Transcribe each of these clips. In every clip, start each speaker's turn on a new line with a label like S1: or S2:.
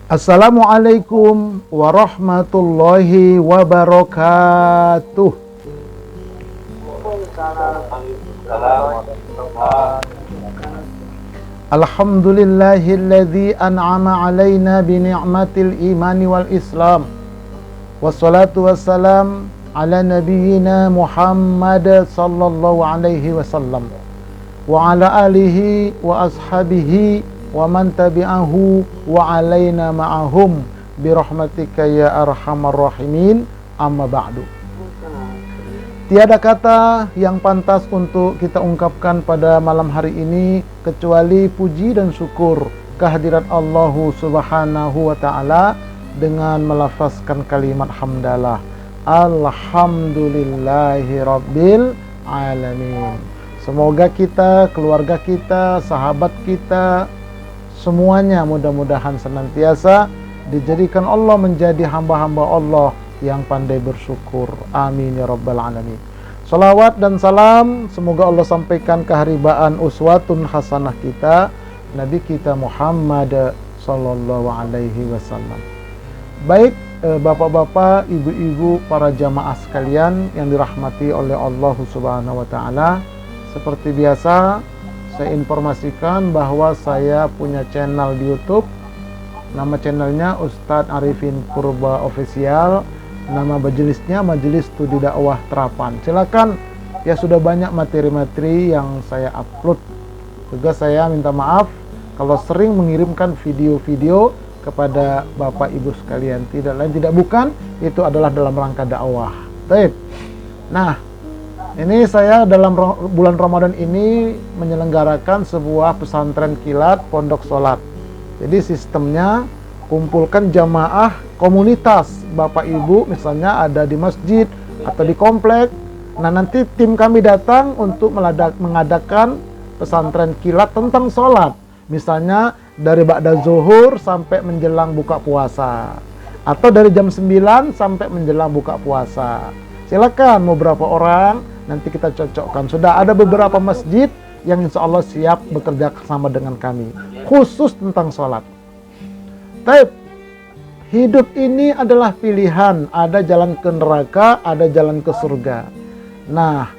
S1: Assalamualaikum warahmatullahi wabarakatuh. Alhamdulillahilladzi an'ama alaina bi ni'matil imani wal islam. Wassalatu wassalam ala nabiyyina Muhammad sallallahu alaihi wasallam wa ala alihi wa ashabihi wa man tabi'ahu wa alaina ma'ahum birahmatika ya arhamar rahimin, amma ba'du. Tiada kata yang pantas untuk kita ungkapkan pada malam hari ini kecuali puji dan syukur kehadirat Allah Subhanahu wa taala dengan melafazkan kalimat hamdalah. Alhamdulillahi rabbil alamin. Semoga kita, keluarga kita, sahabat kita, semuanya mudah-mudahan senantiasa dijadikan Allah menjadi hamba-hamba Allah yang pandai bersyukur. Amin ya rabbal alamin. Salawat dan salam semoga Allah sampaikan keharibaan uswatun hasanah kita, Nabi kita Muhammad sallallahu alaihi wasallam. Baik bapak-bapak, ibu-ibu, para jamaah sekalian yang dirahmati oleh Allah Subhanahu wa taala, seperti biasa saya informasikan bahwa saya punya channel di YouTube. Nama channelnya Ustadz Arifin Purba Official. Nama majelisnya Majelis Studi Dakwah Terapan. Silakan, ya sudah banyak materi-materi yang saya upload. Juga saya minta maaf kalau sering mengirimkan video-video kepada Bapak Ibu sekalian. Tidak lain tidak bukan, itu adalah dalam rangka dakwah. Baik. Nah, ini saya dalam bulan Ramadan ini menyelenggarakan sebuah pesantren kilat pondok sholat. Jadi sistemnya kumpulkan jamaah komunitas Bapak Ibu, misalnya ada di masjid atau di komplek. Nah, nanti tim kami datang untuk mengadakan pesantren kilat tentang sholat. Misalnya dari ba'da zuhur sampai menjelang buka puasa, atau dari jam 9 sampai menjelang buka puasa. Silakan mau berapa orang, nanti kita cocokkan. Sudah ada beberapa masjid yang insya Allah siap bekerja sama dengan kami khusus tentang sholat. Taib, hidup ini adalah pilihan. Ada jalan ke neraka, ada jalan ke surga. Nah,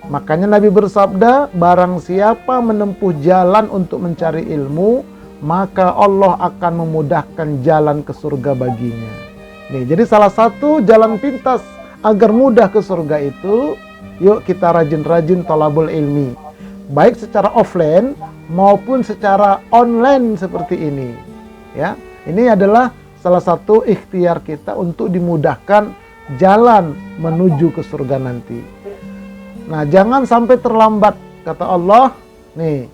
S1: makanya Nabi bersabda, barang siapa menempuh jalan untuk mencari ilmu, maka Allah akan memudahkan jalan ke surga baginya. Nih, jadi salah satu jalan pintas agar mudah ke surga itu, yuk kita rajin-rajin thalabul ilmi, baik secara offline maupun secara online seperti ini. Ya, ini adalah salah satu ikhtiar kita untuk dimudahkan jalan menuju ke surga nanti. Nah, jangan sampai terlambat. Kata Allah, nih,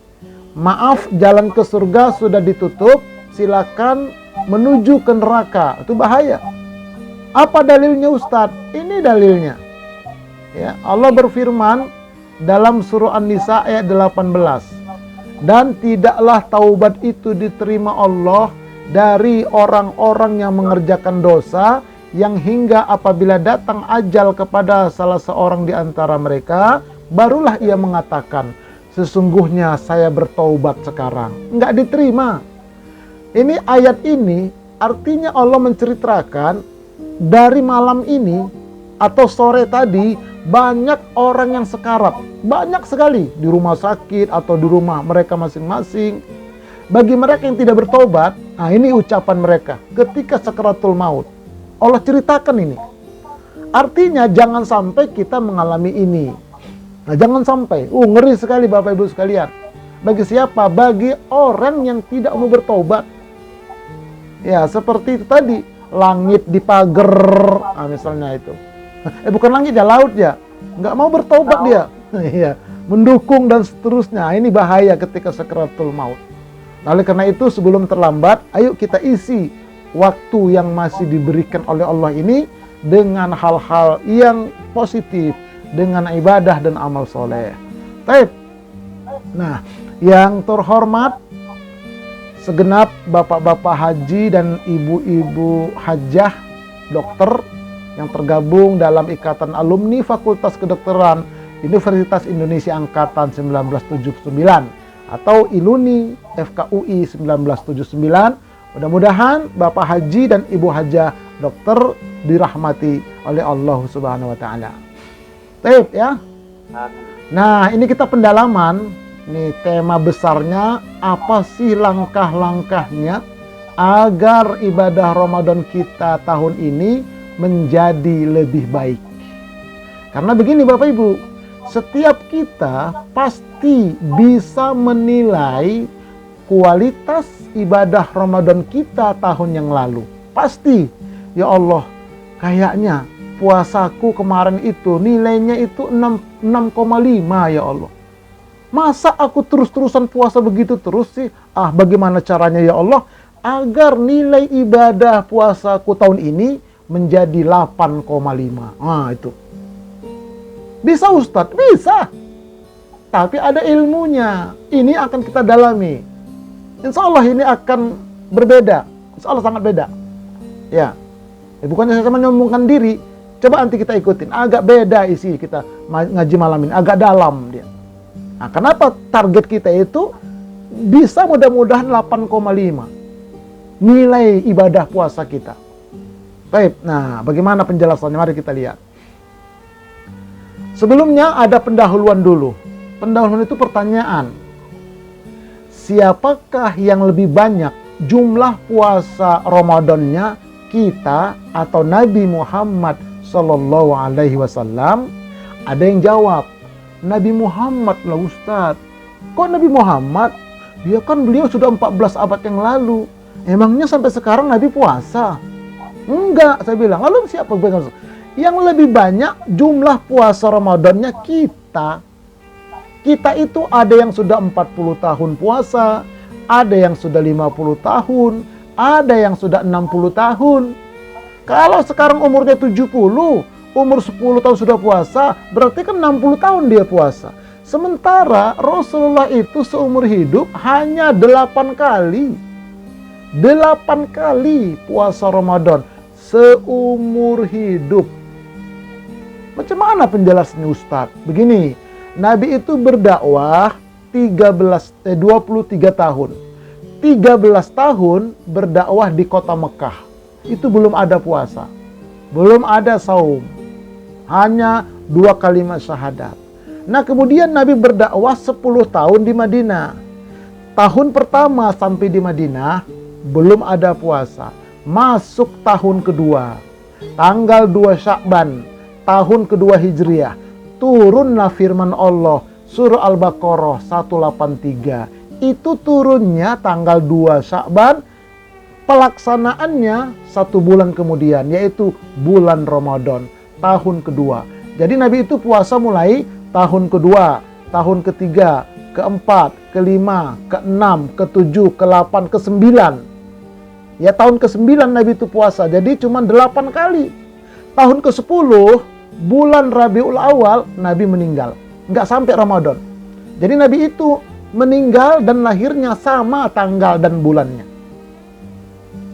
S1: maaf jalan ke surga sudah ditutup, silakan menuju ke neraka. Itu bahaya. Apa dalilnya Ustadz? Ini dalilnya. Ya, Allah berfirman dalam surah An-Nisa ayat 18. Dan tidaklah taubat itu diterima Allah dari orang-orang yang mengerjakan dosa, yang hingga apabila datang ajal kepada salah seorang di antara mereka, barulah ia mengatakan, sesungguhnya saya bertaubat sekarang. Enggak diterima. Ini ayat ini artinya Allah menceritakan dari malam ini atau sore tadi banyak orang yang sekarat, banyak sekali di rumah sakit atau di rumah mereka masing-masing. Bagi mereka yang tidak bertobat, nah ini ucapan mereka ketika sakaratul maut. Allah ceritakan ini. Artinya jangan sampai kita mengalami ini. Nah, jangan sampai. Ngeri sekali Bapak Ibu sekalian. Bagi siapa? Bagi orang yang tidak mau bertobat. Ya, seperti itu tadi. Langit dipager, nah, misalnya itu. Bukan langit ya, laut ya. Nggak mau bertobat dia. Iya, mendukung dan seterusnya. Ini bahaya ketika sakaratul maut. Oleh karena itu sebelum terlambat, ayo kita isi waktu yang masih diberikan oleh Allah ini dengan hal-hal yang positif, dengan ibadah dan amal soleh. Baik. Nah, yang terhormat, segenap bapak-bapak haji dan ibu-ibu hajah, dokter yang tergabung dalam Ikatan Alumni Fakultas Kedokteran Universitas Indonesia Angkatan 1979 atau ILUNI FKUI 1979 Mudah-mudahan Bapak Haji dan Ibu Hajah Dokter dirahmati oleh Allah Subhanahu wa taala. Baik ya. Nah, ini kita pendalaman. Nih tema besarnya, apa sih langkah-langkahnya agar ibadah Ramadan kita tahun ini menjadi lebih baik. Karena begini Bapak Ibu, setiap kita pasti bisa menilai kualitas ibadah Ramadan kita tahun yang lalu. Pasti, ya Allah, kayaknya puasaku kemarin itu nilainya itu 6,5 ya Allah. Masa aku terus-terusan puasa begitu terus sih? Bagaimana caranya ya Allah agar nilai ibadah puasaku tahun ini menjadi 8,5. Itu. Bisa Ustadz? Bisa. Tapi ada ilmunya. Ini akan kita dalami. Insya Allah ini akan berbeda. Insya Allah sangat beda. Ya. Bukannya saya menyombongkan diri. Coba nanti kita ikutin. Agak beda isi kita ngaji malam ini. Agak dalam dia. Nah, kenapa target kita itu bisa mudah-mudahan 8,5 nilai ibadah puasa kita. Baik, nah bagaimana penjelasannya? Mari kita lihat. Sebelumnya ada pendahuluan dulu. Pendahuluan itu pertanyaan. Siapakah yang lebih banyak jumlah puasa Ramadannya, kita atau Nabi Muhammad Sallallahu Alaihi Wasallam? Ada yang jawab, Nabi Muhammad lah Ustadz. Kok Nabi Muhammad? Ya kan beliau sudah 14 abad yang lalu. Emangnya sampai sekarang Nabi puasa? Enggak, saya bilang. Lalu siapa yang lebih banyak jumlah puasa Ramadannya? Kita. Kita itu ada yang sudah 40 tahun puasa, ada yang sudah 50 tahun, ada yang sudah 60 tahun. Kalau sekarang umurnya 70, umur 10 tahun sudah puasa, berarti kan 60 tahun dia puasa. Sementara Rasulullah itu seumur hidup hanya 8 kali. 8 kali puasa Ramadan seumur hidup. Macam mana penjelasannya Ustadz? Begini, Nabi itu berdakwah 23 tahun. 13 tahun berdakwah di kota Mekah. Itu belum ada puasa. Belum ada saum. Hanya 2 kalimat syahadat. Nah, kemudian Nabi berdakwah 10 tahun di Madinah. Tahun pertama sampai di Madinah belum ada puasa. Masuk tahun kedua, tanggal 2 Sya'ban, tahun kedua Hijriah, turunlah firman Allah, surah Al-Baqarah 183. Itu turunnya tanggal 2 Sya'ban, pelaksanaannya 1 bulan kemudian, yaitu bulan Ramadan, tahun kedua. Jadi Nabi itu puasa mulai tahun kedua, tahun ketiga, keempat, kelima, keenam, ketujuh, ke-8, ke-9. Ya, tahun ke-9 Nabi itu puasa, jadi cuma 8 kali. Tahun ke-10, bulan Rabiul Awal, Nabi meninggal. Nggak sampai Ramadan. Jadi Nabi itu meninggal dan lahirnya sama tanggal dan bulannya.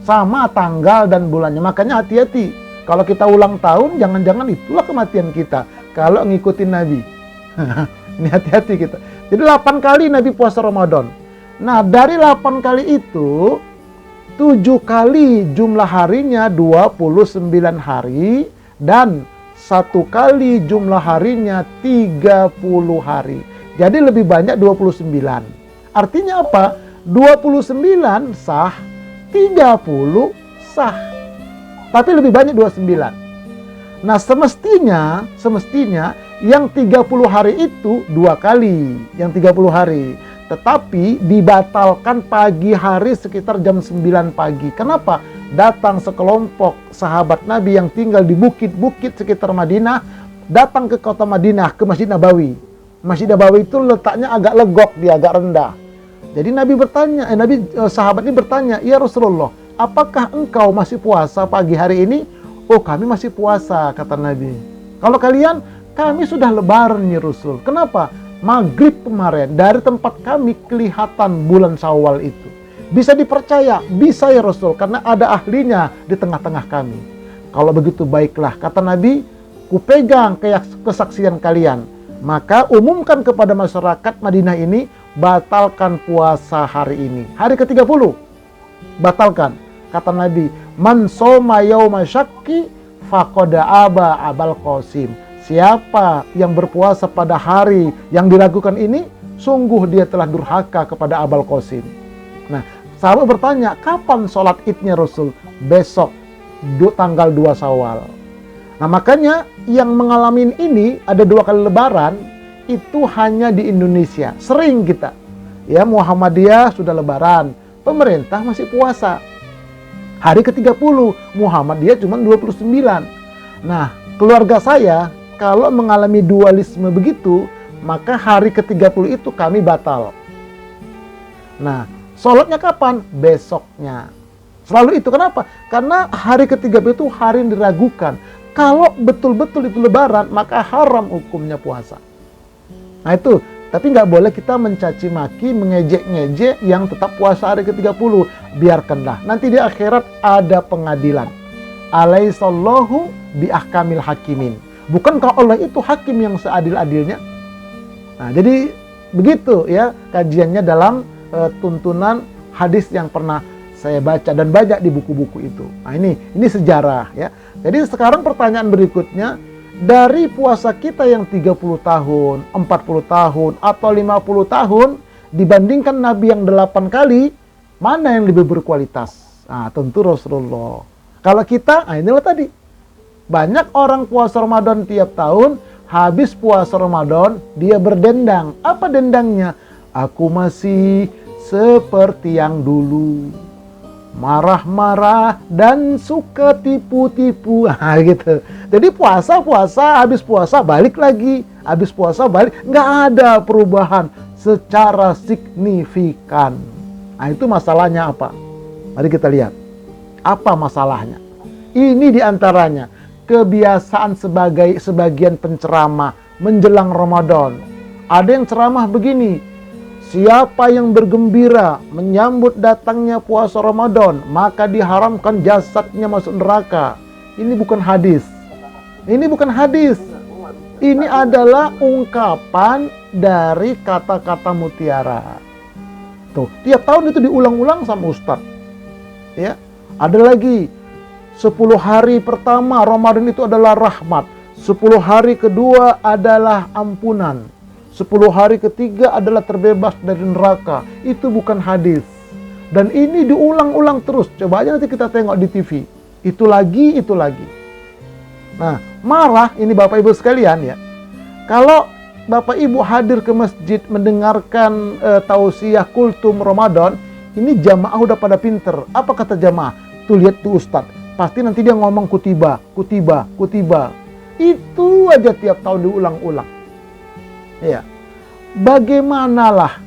S1: Sama tanggal dan bulannya. Makanya hati-hati. Kalau kita ulang tahun, jangan-jangan itulah kematian kita. Kalau ngikutin Nabi. Ini hati-hati kita. Jadi 8 kali Nabi puasa Ramadan. Nah, dari 8 kali itu, 7 kali jumlah harinya 29 hari. Dan 1 kali jumlah harinya 30 hari. Jadi lebih banyak 29. Artinya apa? 29 sah, 30 sah. Tapi lebih banyak 29. Nah, semestinya yang 30 hari itu 2 kali, yang 30 hari. Tetapi dibatalkan pagi hari sekitar jam 9 pagi. Kenapa? Datang sekelompok sahabat Nabi yang tinggal di bukit-bukit sekitar Madinah, datang ke kota Madinah, ke Masjid Nabawi. Masjid Nabawi itu letaknya agak legok, dia agak rendah. Jadi Nabi bertanya, sahabat ini bertanya, "Ya Rasulullah, apakah engkau masih puasa pagi hari ini?" "Oh, kami masih puasa," kata Nabi. "Kalau kalian?" "Kami sudah lebaran ya Rasul." "Kenapa?" "Maghrib kemarin dari tempat kami kelihatan bulan Syawal itu." "Bisa dipercaya?" "Bisa ya Rasul, karena ada ahlinya di tengah-tengah kami." "Kalau begitu baiklah," kata Nabi, "kupegang kesaksian kalian. Maka umumkan kepada masyarakat Madinah ini, batalkan puasa hari ini." Hari ke-30. batalkan. Kata Nabi, man soma yauma syakki faqad aba abal qasim. Siapa yang berpuasa pada hari yang diragukan ini, sungguh dia telah durhaka kepada Abul Qasim. Nah, sahabat bertanya, kapan sholat idnya Rasul? Besok, tanggal 2 Syawal. Nah, makanya yang mengalami ini ada 2 kali lebaran, itu hanya di Indonesia. Sering kita. Ya, Muhammadiyah sudah lebaran, pemerintah masih puasa. Hari ke-30, Muhammadiyah cuma 29. Nah, keluarga saya, kalau mengalami dualisme begitu, maka hari ke-30 itu kami batal. Nah, sholatnya kapan? Besoknya. Selalu itu. Kenapa? Karena hari ke-30 itu hari yang diragukan. Kalau betul-betul itu lebaran, maka haram hukumnya puasa. Nah itu. Tapi nggak boleh kita mencaci maki, mengejek-ngejek yang tetap puasa hari ke-30. Biarkanlah. Nanti di akhirat ada pengadilan. Alaihissallahu biahkamil hakimin. Bukankah Allah itu hakim yang seadil-adilnya? Nah, jadi begitu ya kajiannya dalam tuntunan hadis yang pernah saya baca dan baca di buku-buku itu. Nah, ini sejarah ya. Jadi sekarang pertanyaan berikutnya, dari puasa kita yang 30 tahun, 40 tahun atau 50 tahun dibandingkan Nabi yang 8 kali, mana yang lebih berkualitas? Nah, tentu Rasulullah. Kalau kita, nah inilah tadi. Banyak orang puasa Ramadan tiap tahun, habis puasa Ramadan, dia berdendang. Apa dendangnya? Aku masih seperti yang dulu. Marah-marah dan suka tipu-tipu. Nah, gitu. Jadi puasa-puasa, habis puasa balik lagi. Habis puasa balik. Nggak ada perubahan secara signifikan. Nah, itu masalahnya apa? Mari kita lihat. Apa masalahnya? Ini diantaranya. Kebiasaan sebagian penceramah menjelang Ramadan. Ada yang ceramah begini, siapa yang bergembira menyambut datangnya puasa Ramadan, maka diharamkan jasadnya masuk neraka. Ini bukan hadis. Ini bukan hadis. Ini adalah ungkapan dari kata-kata mutiara. Tuh, tiap tahun itu diulang-ulang sama Ustadz. Ya, ada lagi. 10 hari pertama Ramadan itu adalah rahmat. 10 hari kedua adalah ampunan. 10 hari ketiga adalah terbebas dari neraka. Itu bukan hadis. Dan ini diulang-ulang terus. Coba aja nanti kita tengok di TV. Itu lagi, itu lagi. Nah, marah ini Bapak Ibu sekalian ya. Kalau Bapak Ibu hadir ke masjid mendengarkan tausiah kultum Ramadan, ini jamaah udah pada pinter. Apa kata jamaah? Tuh lihat tuh Ustadz. Pasti nanti dia ngomong kutiba. Itu aja tiap tahun diulang-ulang. Ya. Bagaimanalah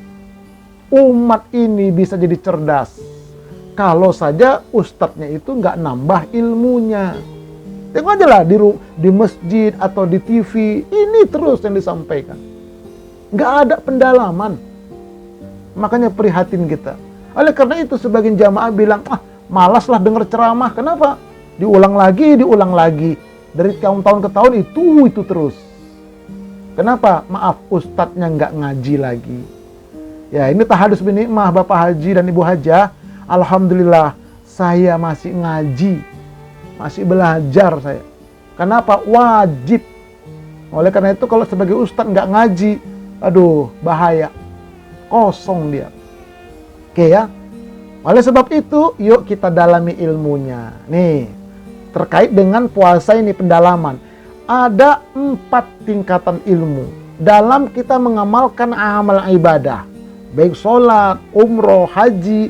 S1: umat ini bisa jadi cerdas kalau saja ustadznya itu nggak nambah ilmunya. Tengok aja lah di masjid atau di TV, ini terus yang disampaikan. Nggak ada pendalaman. Makanya prihatin kita. Oleh karena itu sebagian jamaah bilang, malaslah dengar ceramah. Kenapa? Diulang lagi. Dari tahun-tahun ke tahun itu terus. Kenapa? Maaf, ustadznya nggak ngaji lagi. Ya, ini tahadus bin nikmah Bapak Haji dan Ibu Hajah. Alhamdulillah, saya masih ngaji. Masih belajar saya. Kenapa? Wajib. Oleh karena itu kalau sebagai ustadz nggak ngaji, aduh, bahaya. Kosong dia. Oke ya. Oleh sebab itu, yuk kita dalami ilmunya. Nih, terkait dengan puasa ini pendalaman. Ada 4 tingkatan ilmu dalam kita mengamalkan amal ibadah. Baik sholat, umroh, haji,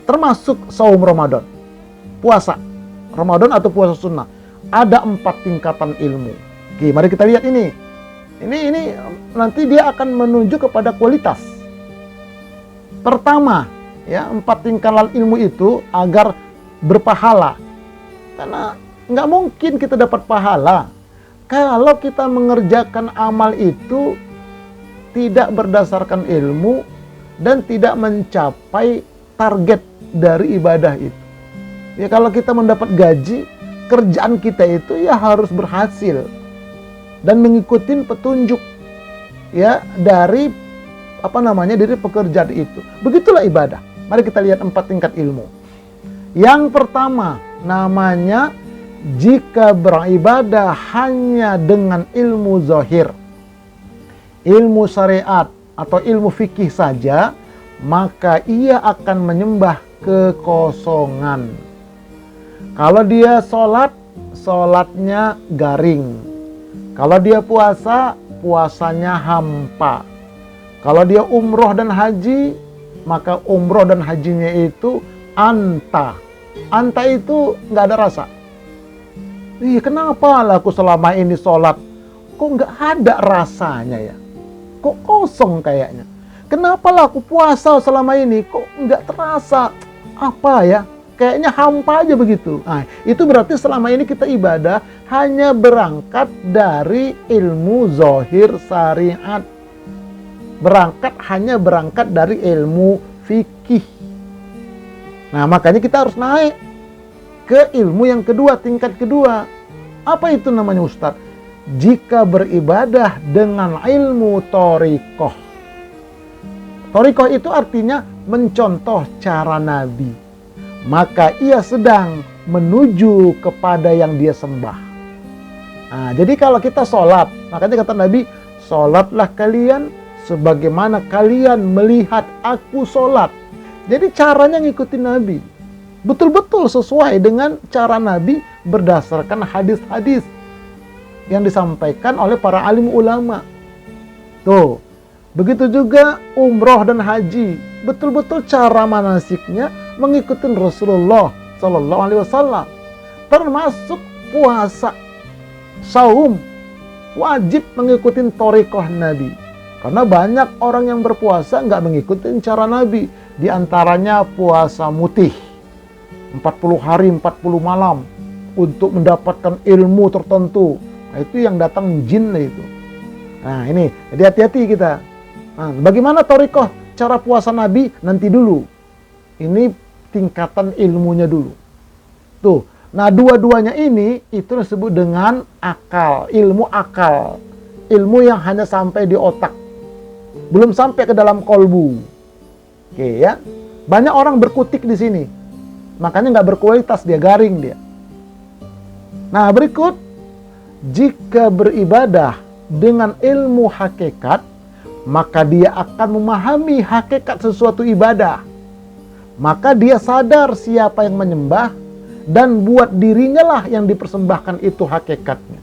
S1: termasuk saum Ramadan. Puasa Ramadan atau puasa sunnah. Ada 4 tingkatan ilmu. Oke, mari kita lihat ini. Ini nanti dia akan menuju kepada kualitas. Pertama, ya, 4 tingkatan ilmu itu agar berpahala. Karena nggak mungkin kita dapat pahala kalau kita mengerjakan amal itu tidak berdasarkan ilmu dan tidak mencapai target dari ibadah itu. Ya, kalau kita mendapat gaji, kerjaan kita itu ya harus berhasil dan mengikuti petunjuk ya dari dari pekerjaan itu. Begitulah ibadah. Mari kita lihat 4 tingkat ilmu. Yang pertama, namanya jika beribadah hanya dengan ilmu zahir, ilmu syariat atau ilmu fikih saja, maka ia akan menyembah kekosongan. Kalau dia sholat, sholatnya garing. Kalau dia puasa, puasanya hampa. Kalau dia umroh dan haji, maka umroh dan hajinya itu anta. Anta itu nggak ada rasa. Kenapa lah aku selama ini sholat kok nggak ada rasanya ya? Kok kosong kayaknya? Kenapa lah aku puasa selama ini kok nggak terasa apa ya? Kayaknya hampa aja begitu. Nah, itu berarti selama ini kita ibadah hanya berangkat dari ilmu zahir syariat. Hanya berangkat dari ilmu fikih. Nah, makanya kita harus naik ke ilmu yang kedua, tingkat kedua. Apa itu namanya Ustadz? Jika beribadah dengan ilmu thariqah. Thariqah itu artinya mencontoh cara Nabi. Maka ia sedang menuju kepada yang dia sembah. Nah, jadi kalau kita sholat, makanya kata Nabi, sholatlah kalian sebagaimana kalian melihat aku sholat. Jadi caranya ngikutin Nabi. Betul-betul sesuai dengan cara Nabi berdasarkan hadis-hadis yang disampaikan oleh para alim ulama. Tuh, begitu juga umroh dan haji. Betul-betul cara manasiknya mengikuti Rasulullah Sallallahu Alaihi Wasallam. Termasuk puasa, saum, wajib mengikuti thariqah Nabi. Karena banyak orang yang berpuasa nggak mengikuti cara Nabi. Di antaranya puasa mutih, 40 hari 40 malam untuk mendapatkan ilmu tertentu. Nah, itu yang datang jin itu. Nah, ini jadi hati-hati kita. Nah, bagaimana thariqah cara puasa Nabi nanti dulu. Ini tingkatan ilmunya dulu. Tuh. Nah, dua-duanya ini itu disebut dengan akal, ilmu akal. Ilmu yang hanya sampai di otak. Belum sampai ke dalam kolbu. Oke ya. Banyak orang berkutik di sini. Makanya nggak berkualitas, dia garing dia. Nah, berikut, jika beribadah dengan ilmu hakikat, maka dia akan memahami hakikat sesuatu ibadah. Maka dia sadar siapa yang menyembah, dan buat dirinya lah yang dipersembahkan itu hakikatnya.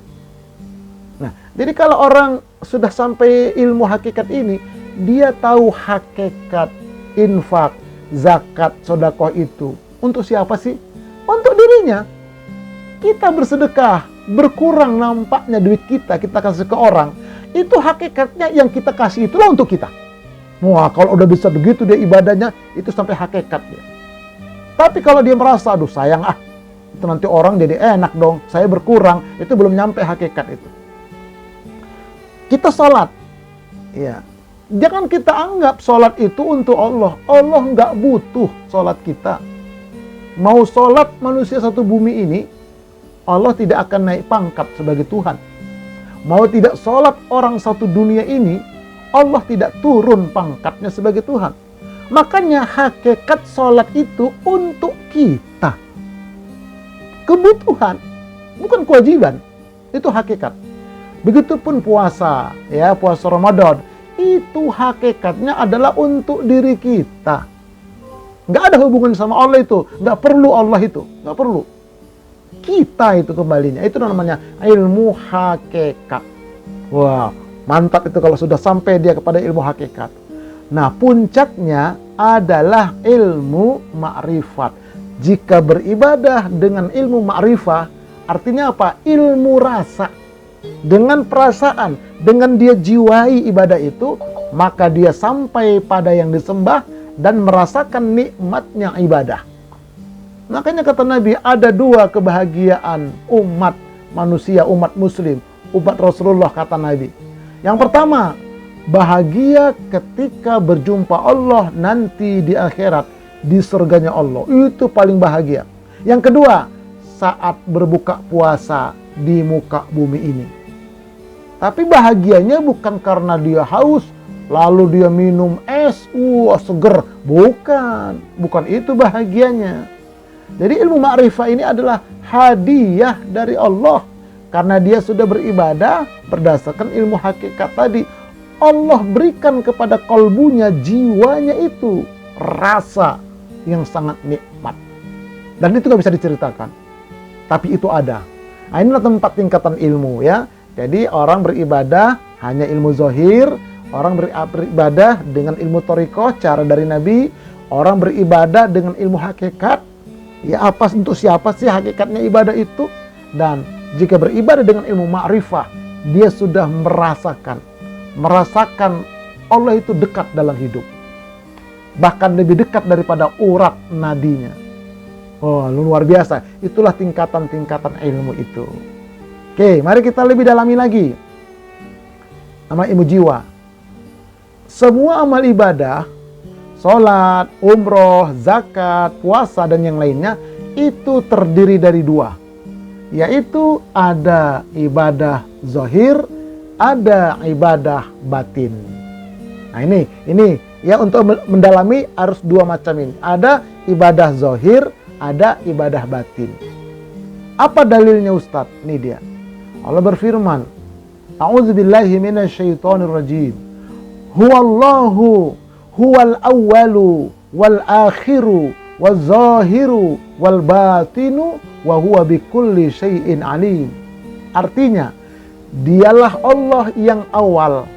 S1: Nah, jadi kalau orang sudah sampai ilmu hakikat ini, dia tahu hakikat infak, zakat, sedekah itu. Untuk siapa sih? Untuk dirinya. Kita bersedekah, berkurang nampaknya duit kita kasih ke orang. Itu hakikatnya yang kita kasih itulah untuk kita. Wah, kalau udah bisa begitu dia ibadahnya, itu sampai hakikat dia. Tapi kalau dia merasa, aduh sayang itu nanti orang jadi enak dong, saya berkurang, itu belum nyampe hakikat itu. Kita sholat, ya, jangan kita anggap sholat itu untuk Allah. Allah nggak butuh sholat kita. Mau sholat manusia satu bumi ini, Allah tidak akan naik pangkat sebagai Tuhan. Mau tidak sholat orang satu dunia ini, Allah tidak turun pangkatnya sebagai Tuhan. Makanya hakikat sholat itu untuk kita. Kebutuhan, bukan kewajiban. Itu hakikat. Begitupun puasa, ya, puasa Ramadan. Itu hakikatnya adalah untuk diri kita. Nggak ada hubungan sama Allah itu. Nggak perlu Allah itu. Nggak perlu. Kita itu kembalinya. Itu namanya ilmu hakikat. Wah, mantap itu kalau sudah sampai dia kepada ilmu hakikat. Nah, puncaknya adalah ilmu ma'rifat. Jika beribadah dengan ilmu ma'rifah, artinya apa? Ilmu rasa. Dengan perasaan, dengan dia jiwai ibadah itu, maka dia sampai pada yang disembah dan merasakan nikmatnya ibadah. Makanya kata Nabi, ada dua kebahagiaan umat manusia, umat muslim, umat Rasulullah, kata Nabi. Yang pertama, bahagia ketika berjumpa Allah nanti di akhirat, di surganya Allah. Itu paling bahagia. Yang kedua, saat berbuka puasa di muka bumi ini. Tapi bahagianya bukan karena dia haus, lalu dia minum es, seger. Bukan itu bahagianya. Jadi ilmu ma'rifah ini adalah hadiah dari Allah. Karena dia sudah beribadah berdasarkan ilmu hakikat tadi. Allah berikan kepada kolbunya, jiwanya itu rasa yang sangat nikmat. Dan itu gak bisa diceritakan. Tapi itu ada. Nah, inilah tempat tingkatan ilmu ya. Jadi orang beribadah hanya ilmu zohir. Orang beribadah dengan ilmu thariqah, cara dari Nabi. Orang beribadah dengan ilmu hakikat. Ya apa untuk siapa sih hakikatnya ibadah itu? Dan jika beribadah dengan ilmu ma'rifah, dia sudah merasakan Allah itu dekat dalam hidup. Bahkan lebih dekat daripada urat nadinya. Oh, luar biasa. Itulah tingkatan-tingkatan ilmu itu. Oke, mari kita lebih dalami lagi. Nama ilmu jiwa. Semua amal ibadah, sholat, umroh, zakat, puasa, dan yang lainnya, itu terdiri dari dua. Yaitu ada ibadah zahir, ada ibadah batin. Nah ini ya, untuk mendalami harus dua macam ini. Ada ibadah zahir, ada ibadah batin. Apa dalilnya Ustadz? Ini dia. Allah berfirman, A'udzubillahi minasyaitonirrajim. Huwallahu huwal awwalu wal akhiru wal zahiru wal batinu wa huwa bikulli syai'in alim. Artinya, dialah Allah yang awal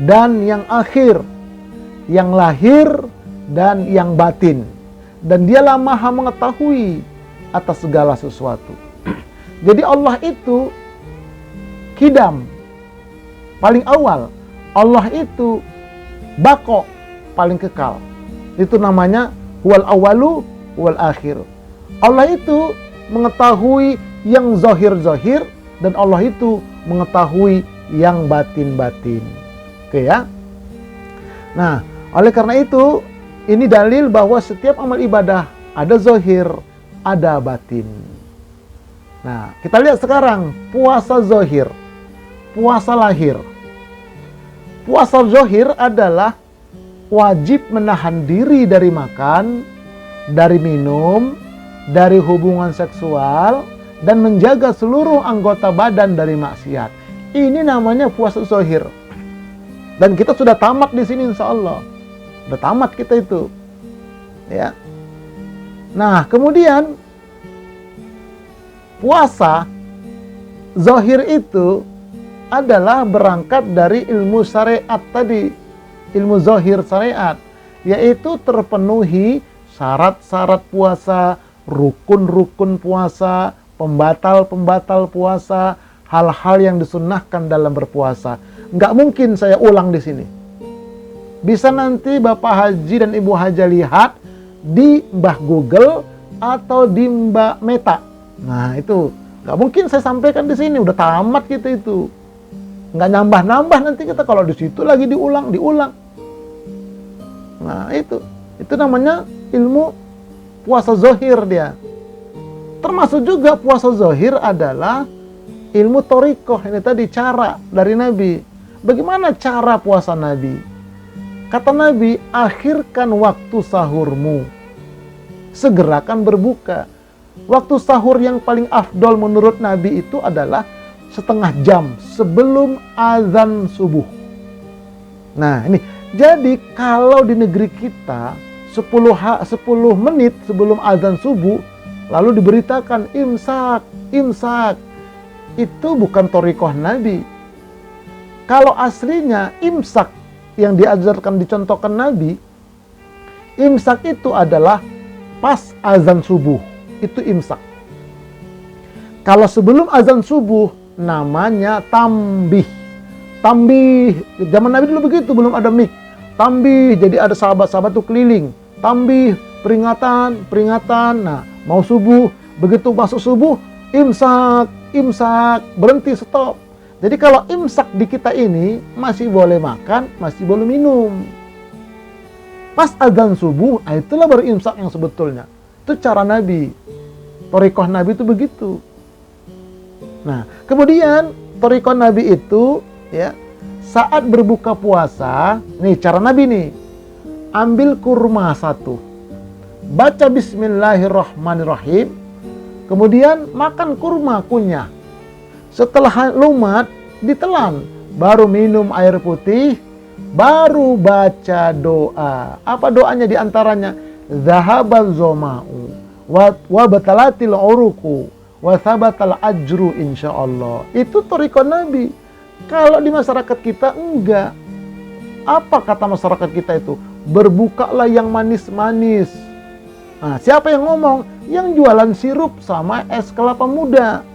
S1: dan yang akhir, yang lahir dan yang batin, dan dialah maha mengetahui atas segala sesuatu. Jadi Allah itu kidam, paling awal. Allah itu bako, paling kekal. Itu namanya huwal awalu wal akhir. Allah itu mengetahui yang zahir-zahir, dan Allah itu mengetahui yang batin-batin. Oke ya. Nah, oleh karena itu, ini dalil bahwa setiap amal ibadah ada zahir, ada batin. Nah, kita lihat sekarang puasa zahir, puasa lahir. Puasa zahir adalah wajib menahan diri dari makan, dari minum, dari hubungan seksual, dan menjaga seluruh anggota badan dari maksiat. Ini namanya puasa zahir. Dan kita sudah tamat di sini insya Allah. Sudah tamat kita itu. Ya. Nah, kemudian puasa zahir itu adalah berangkat dari ilmu syariat tadi, ilmu zahir syariat, yaitu terpenuhi syarat-syarat puasa, rukun-rukun puasa, pembatal-pembatal puasa, hal-hal yang disunnahkan dalam berpuasa. Nggak mungkin saya ulang di sini. Bisa nanti Bapak Haji dan Ibu Haja lihat di Mbah Google atau di Mbak Meta. Nah itu nggak mungkin saya sampaikan di sini. Udah tamat kita itu. Nggak nambah-nambah nanti kita kalau di situ lagi diulang. Nah itu namanya ilmu puasa zahir dia. Termasuk juga puasa zahir adalah ilmu thariqah. Ini tadi cara dari Nabi. Bagaimana cara puasa Nabi? Kata Nabi, akhirkan waktu sahurmu, segerakan berbuka. Waktu sahur yang paling afdol menurut Nabi itu adalah setengah jam sebelum azan subuh. Nah ini, jadi kalau di negeri kita 10 menit sebelum azan subuh lalu diberitakan imsak, itu bukan thariqah Nabi. Kalau aslinya imsak yang diajarkan, dicontohkan Nabi, imsak itu adalah pas azan subuh, itu imsak. Kalau sebelum azan subuh namanya tambih. Zaman Nabi dulu begitu, belum ada mic. Tambih, jadi ada sahabat-sahabat tuh keliling. Tambih, peringatan. Nah, mau subuh, begitu masuk subuh, imsak, berhenti, stop. Jadi kalau imsak di kita ini masih boleh makan, masih boleh minum. Pas azan subuh, itulah baru imsak yang sebetulnya. Itu cara Nabi. Thariqah Nabi itu begitu. Nah, kemudian thariqah Nabi itu ya, saat berbuka puasa, nih cara Nabi nih. Ambil kurma 1. baca bismillahirrahmanirrahim, kemudian makan kurma kunyah. Setelah lumat, ditelan, baru minum air putih, baru baca doa. Apa doanya diantaranya? Zahabal zoma'u wa batalatil uruku wa thabatal ajru insyaallah. Itu thariqah Nabi. Kalau di masyarakat kita enggak. Apa kata masyarakat kita itu? Berbukalah yang manis-manis. Nah, siapa yang ngomong? Yang jualan sirup sama es kelapa muda.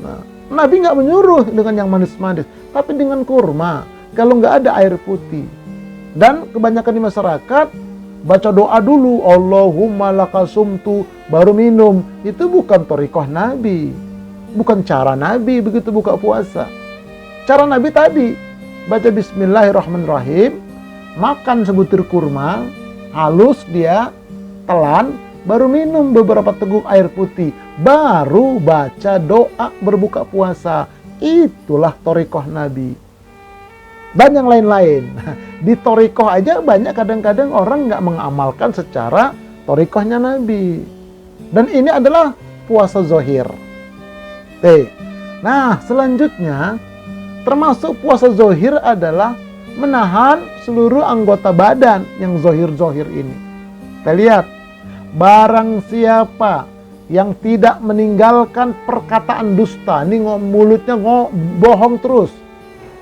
S1: Nah, Nabi nggak menyuruh dengan yang manis-manis, tapi dengan kurma. Kalau nggak ada air putih. Dan kebanyakan di masyarakat baca doa dulu, Allahumma lakasumtu, baru minum. Itu bukan thariqah Nabi, bukan cara Nabi begitu buka puasa. Cara Nabi tadi, baca bismillahirrahmanirrahim, makan sebutir kurma, halus dia, telan, baru minum beberapa teguk air putih, baru baca doa berbuka puasa. Itulah thariqah Nabi. Dan yang lain-lain. Di thariqah aja banyak kadang-kadang orang nggak mengamalkan secara thariqahnya Nabi. Dan ini adalah puasa zahir. Nah, selanjutnya termasuk puasa zahir adalah menahan seluruh anggota badan yang zahir-zahir ini. Kita lihat, barang siapa yang tidak meninggalkan perkataan dusta, ini mulutnya bohong terus,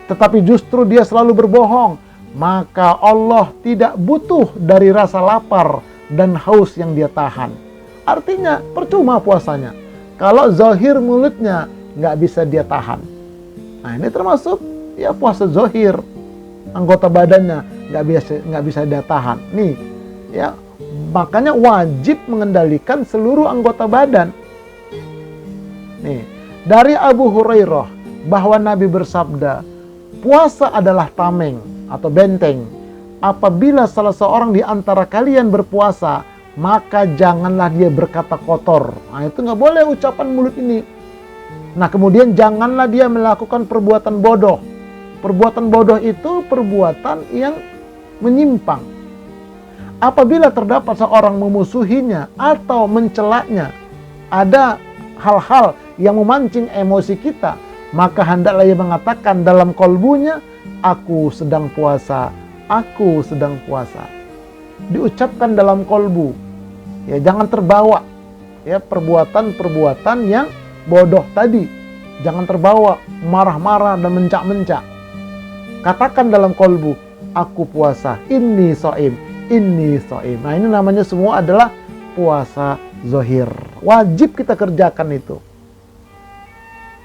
S1: tetapi justru dia selalu berbohong, maka Allah tidak butuh dari rasa lapar dan haus yang dia tahan. Artinya percuma puasanya kalau zahir mulutnya nggak bisa dia tahan. Nah, ini termasuk ya puasa zahir, anggota badannya nggak bisa dia tahan. Nih, ya makanya wajib mengendalikan seluruh anggota badan. Nih, dari Abu Hurairah bahwa Nabi bersabda, puasa adalah tameng atau benteng. Apabila salah seorang di antara kalian berpuasa, maka janganlah dia berkata kotor. Nah, itu nggak boleh ucapan mulut ini. Nah, kemudian janganlah dia melakukan perbuatan bodoh. Perbuatan bodoh itu perbuatan yang menyimpang. Apabila terdapat seorang memusuhinya atau mencelaknya, ada hal-hal yang memancing emosi kita, maka hendaklah ia mengatakan dalam kalbunya, aku sedang puasa, aku sedang puasa. Diucapkan dalam kalbu. Ya, jangan terbawa ya perbuatan-perbuatan yang bodoh tadi. Jangan terbawa marah-marah dan mencak-mencak. Katakan dalam kalbu, aku puasa, inni shaim, inni shaim. Nah, ini namanya semua adalah puasa zahir. Wajib kita kerjakan itu.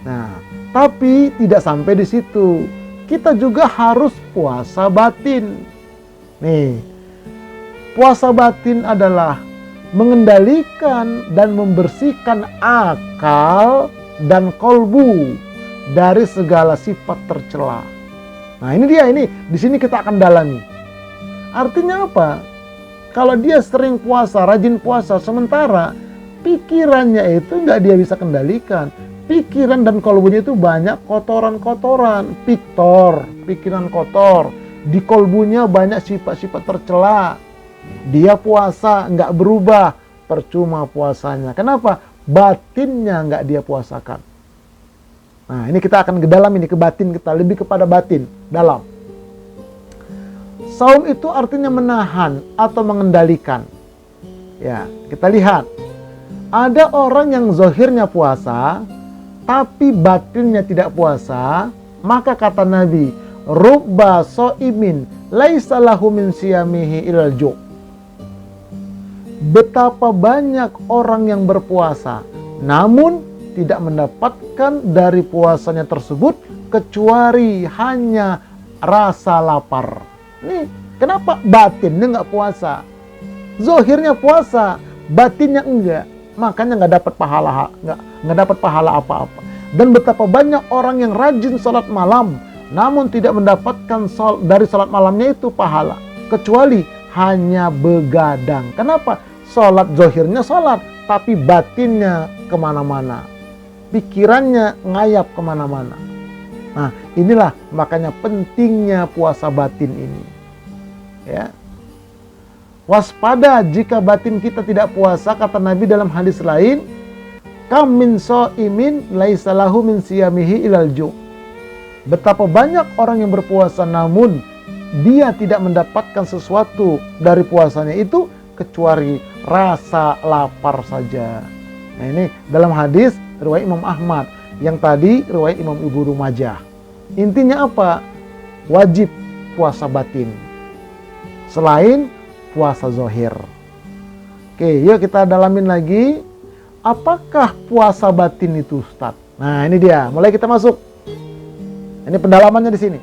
S1: Nah, tapi tidak sampai di situ. Kita juga harus puasa batin. Nih, puasa batin adalah mengendalikan dan membersihkan akal dan kolbu dari segala sifat tercela. Nah, ini dia, ini di sini kita akan dalami. Artinya apa? Kalau dia sering puasa, rajin puasa, sementara pikirannya itu nggak dia bisa kendalikan. Pikiran dan kolbunya itu banyak kotoran-kotoran, pikiran kotor. Di kolbunya banyak sifat-sifat tercela. Dia puasa nggak berubah, percuma puasanya. Kenapa? Batinnya nggak dia puasakan. Nah, ini kita akan ke dalam ini, ke batin kita, lebih kepada batin, dalam. Saum itu artinya menahan atau mengendalikan. Ya, kita lihat. Ada orang yang zahirnya puasa, tapi batinnya tidak puasa, maka kata Nabi, rubba so'imin laisa lahu min siyamihi ilal ju'. Betapa banyak orang yang berpuasa, namun tidak mendapatkan dari puasanya tersebut kecuali hanya rasa lapar. Nih, kenapa batinnya nggak puasa? Zahirnya puasa, batinnya enggak. Makanya nggak dapat pahala, nggak dapat pahala apa-apa. Dan betapa banyak orang yang rajin salat malam, namun tidak mendapatkan dari salat malamnya itu pahala, kecuali hanya begadang. Kenapa? Salat zahirnya salat, tapi batinnya kemana-mana, pikirannya ngayap kemana-mana. Nah, inilah makanya pentingnya puasa batin ini. Ya. Waspada jika batin kita tidak puasa, kata Nabi dalam hadis lain, kam min shaimin laisa lahu min siyamihi ilal ju'. Betapa banyak orang yang berpuasa namun dia tidak mendapatkan sesuatu dari puasanya itu kecuali rasa lapar saja. Nah, ini dalam hadis riwayat Imam Ahmad, yang tadi riwayat Imam Ibnu Majah. Intinya apa? Wajib puasa batin selain puasa zahir. Oke, yuk kita dalamin lagi. Apakah puasa batin itu, Ustaz? Nah, ini dia. Mulai kita masuk. Ini pendalamannya di sini.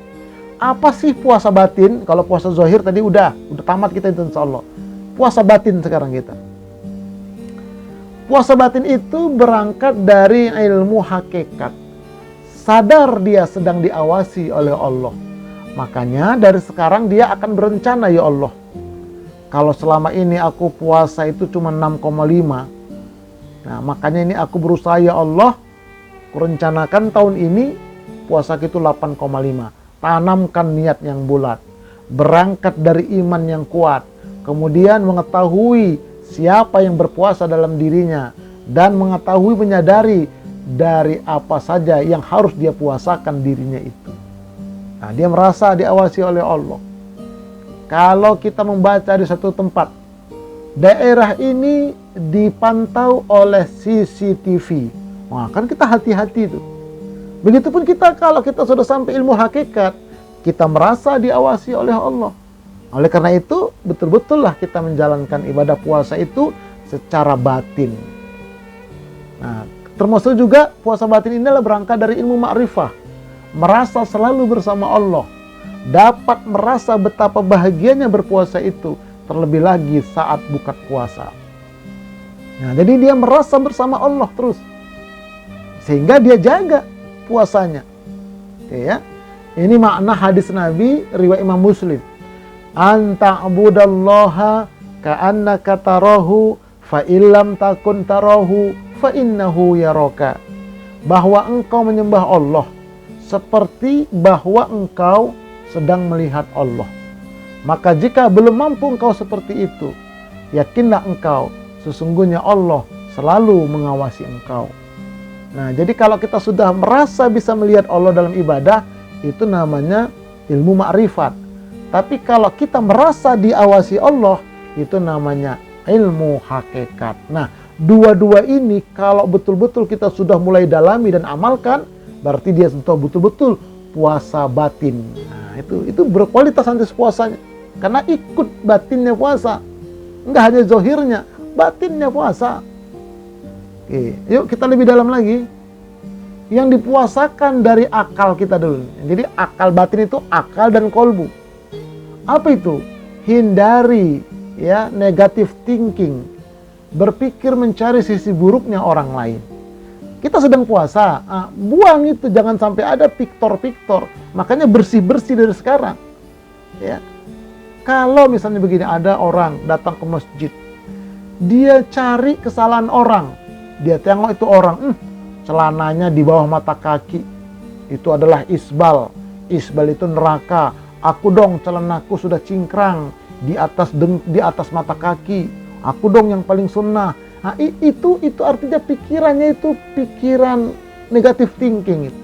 S1: Apa sih puasa batin? Kalau puasa zahir tadi udah tamat kita itu insyaallah. Puasa batin sekarang kita. Puasa batin itu berangkat dari ilmu hakikat. Sadar dia sedang diawasi oleh Allah. Makanya dari sekarang dia akan berencana, ya Allah, kalau selama ini aku puasa itu cuma 6,5. Nah, makanya ini aku berusaha, ya Allah, kurencanakan tahun ini puasa itu 8,5. Tanamkan niat yang bulat. Berangkat dari iman yang kuat. Kemudian mengetahui siapa yang berpuasa dalam dirinya. Dan mengetahui, menyadari dari apa saja yang harus dia puasakan dirinya itu. Nah, dia merasa diawasi oleh Allah. Kalau kita membaca di satu tempat, daerah ini dipantau oleh CCTV. Wah, kan kita hati-hati itu. Begitupun kita, kalau kita sudah sampai ilmu hakikat, kita merasa diawasi oleh Allah. Oleh karena itu, betul-betullah kita menjalankan ibadah puasa itu secara batin. Nah, termasuk juga puasa batin ini adalah berangkat dari ilmu ma'rifah. Merasa selalu bersama Allah. Dapat merasa betapa bahagianya berpuasa itu. Terlebih lagi saat buka puasa. Nah, jadi dia merasa bersama Allah terus. Sehingga dia jaga puasanya. Oke ya. Ini makna hadis Nabi riwayat Imam Muslim. Anta'budallaha ka'annaka tarahu fa illam takun tarahu fa innahu yaraka. Bahwa engkau menyembah Allah seperti bahwa engkau sedang melihat Allah. Maka jika belum mampu engkau seperti itu, yakinlah engkau sesungguhnya Allah selalu mengawasi engkau. Nah, jadi kalau kita sudah merasa bisa melihat Allah dalam ibadah, itu namanya ilmu ma'rifat. Tapi kalau kita merasa diawasi Allah, itu namanya ilmu hakikat. Nah, dua-dua ini kalau betul-betul kita sudah mulai dalami dan amalkan, berarti dia betul-betul puasa batin. Nah, itu berkualitas nanti puasanya. Karena ikut batinnya puasa. Enggak hanya zahirnya, batinnya puasa. Oke, yuk kita lebih dalam lagi. Yang dipuasakan dari akal kita dulu. Jadi akal batin itu akal dan kolbu. Apa itu? Hindari ya negative thinking. Berpikir mencari sisi buruknya orang lain. Kita sedang puasa, buang itu, jangan sampai ada piktor-piktor. Makanya bersih-bersih dari sekarang. Ya. Kalau misalnya begini, ada orang datang ke masjid, dia cari kesalahan orang, dia tengok itu orang, celananya di bawah mata kaki, itu adalah isbal. Isbal itu neraka. Aku dong celanaku sudah cingkrang di atas mata kaki. Aku dong yang paling sunnah. Nah, itu artinya pikirannya itu pikiran negative thinking itu.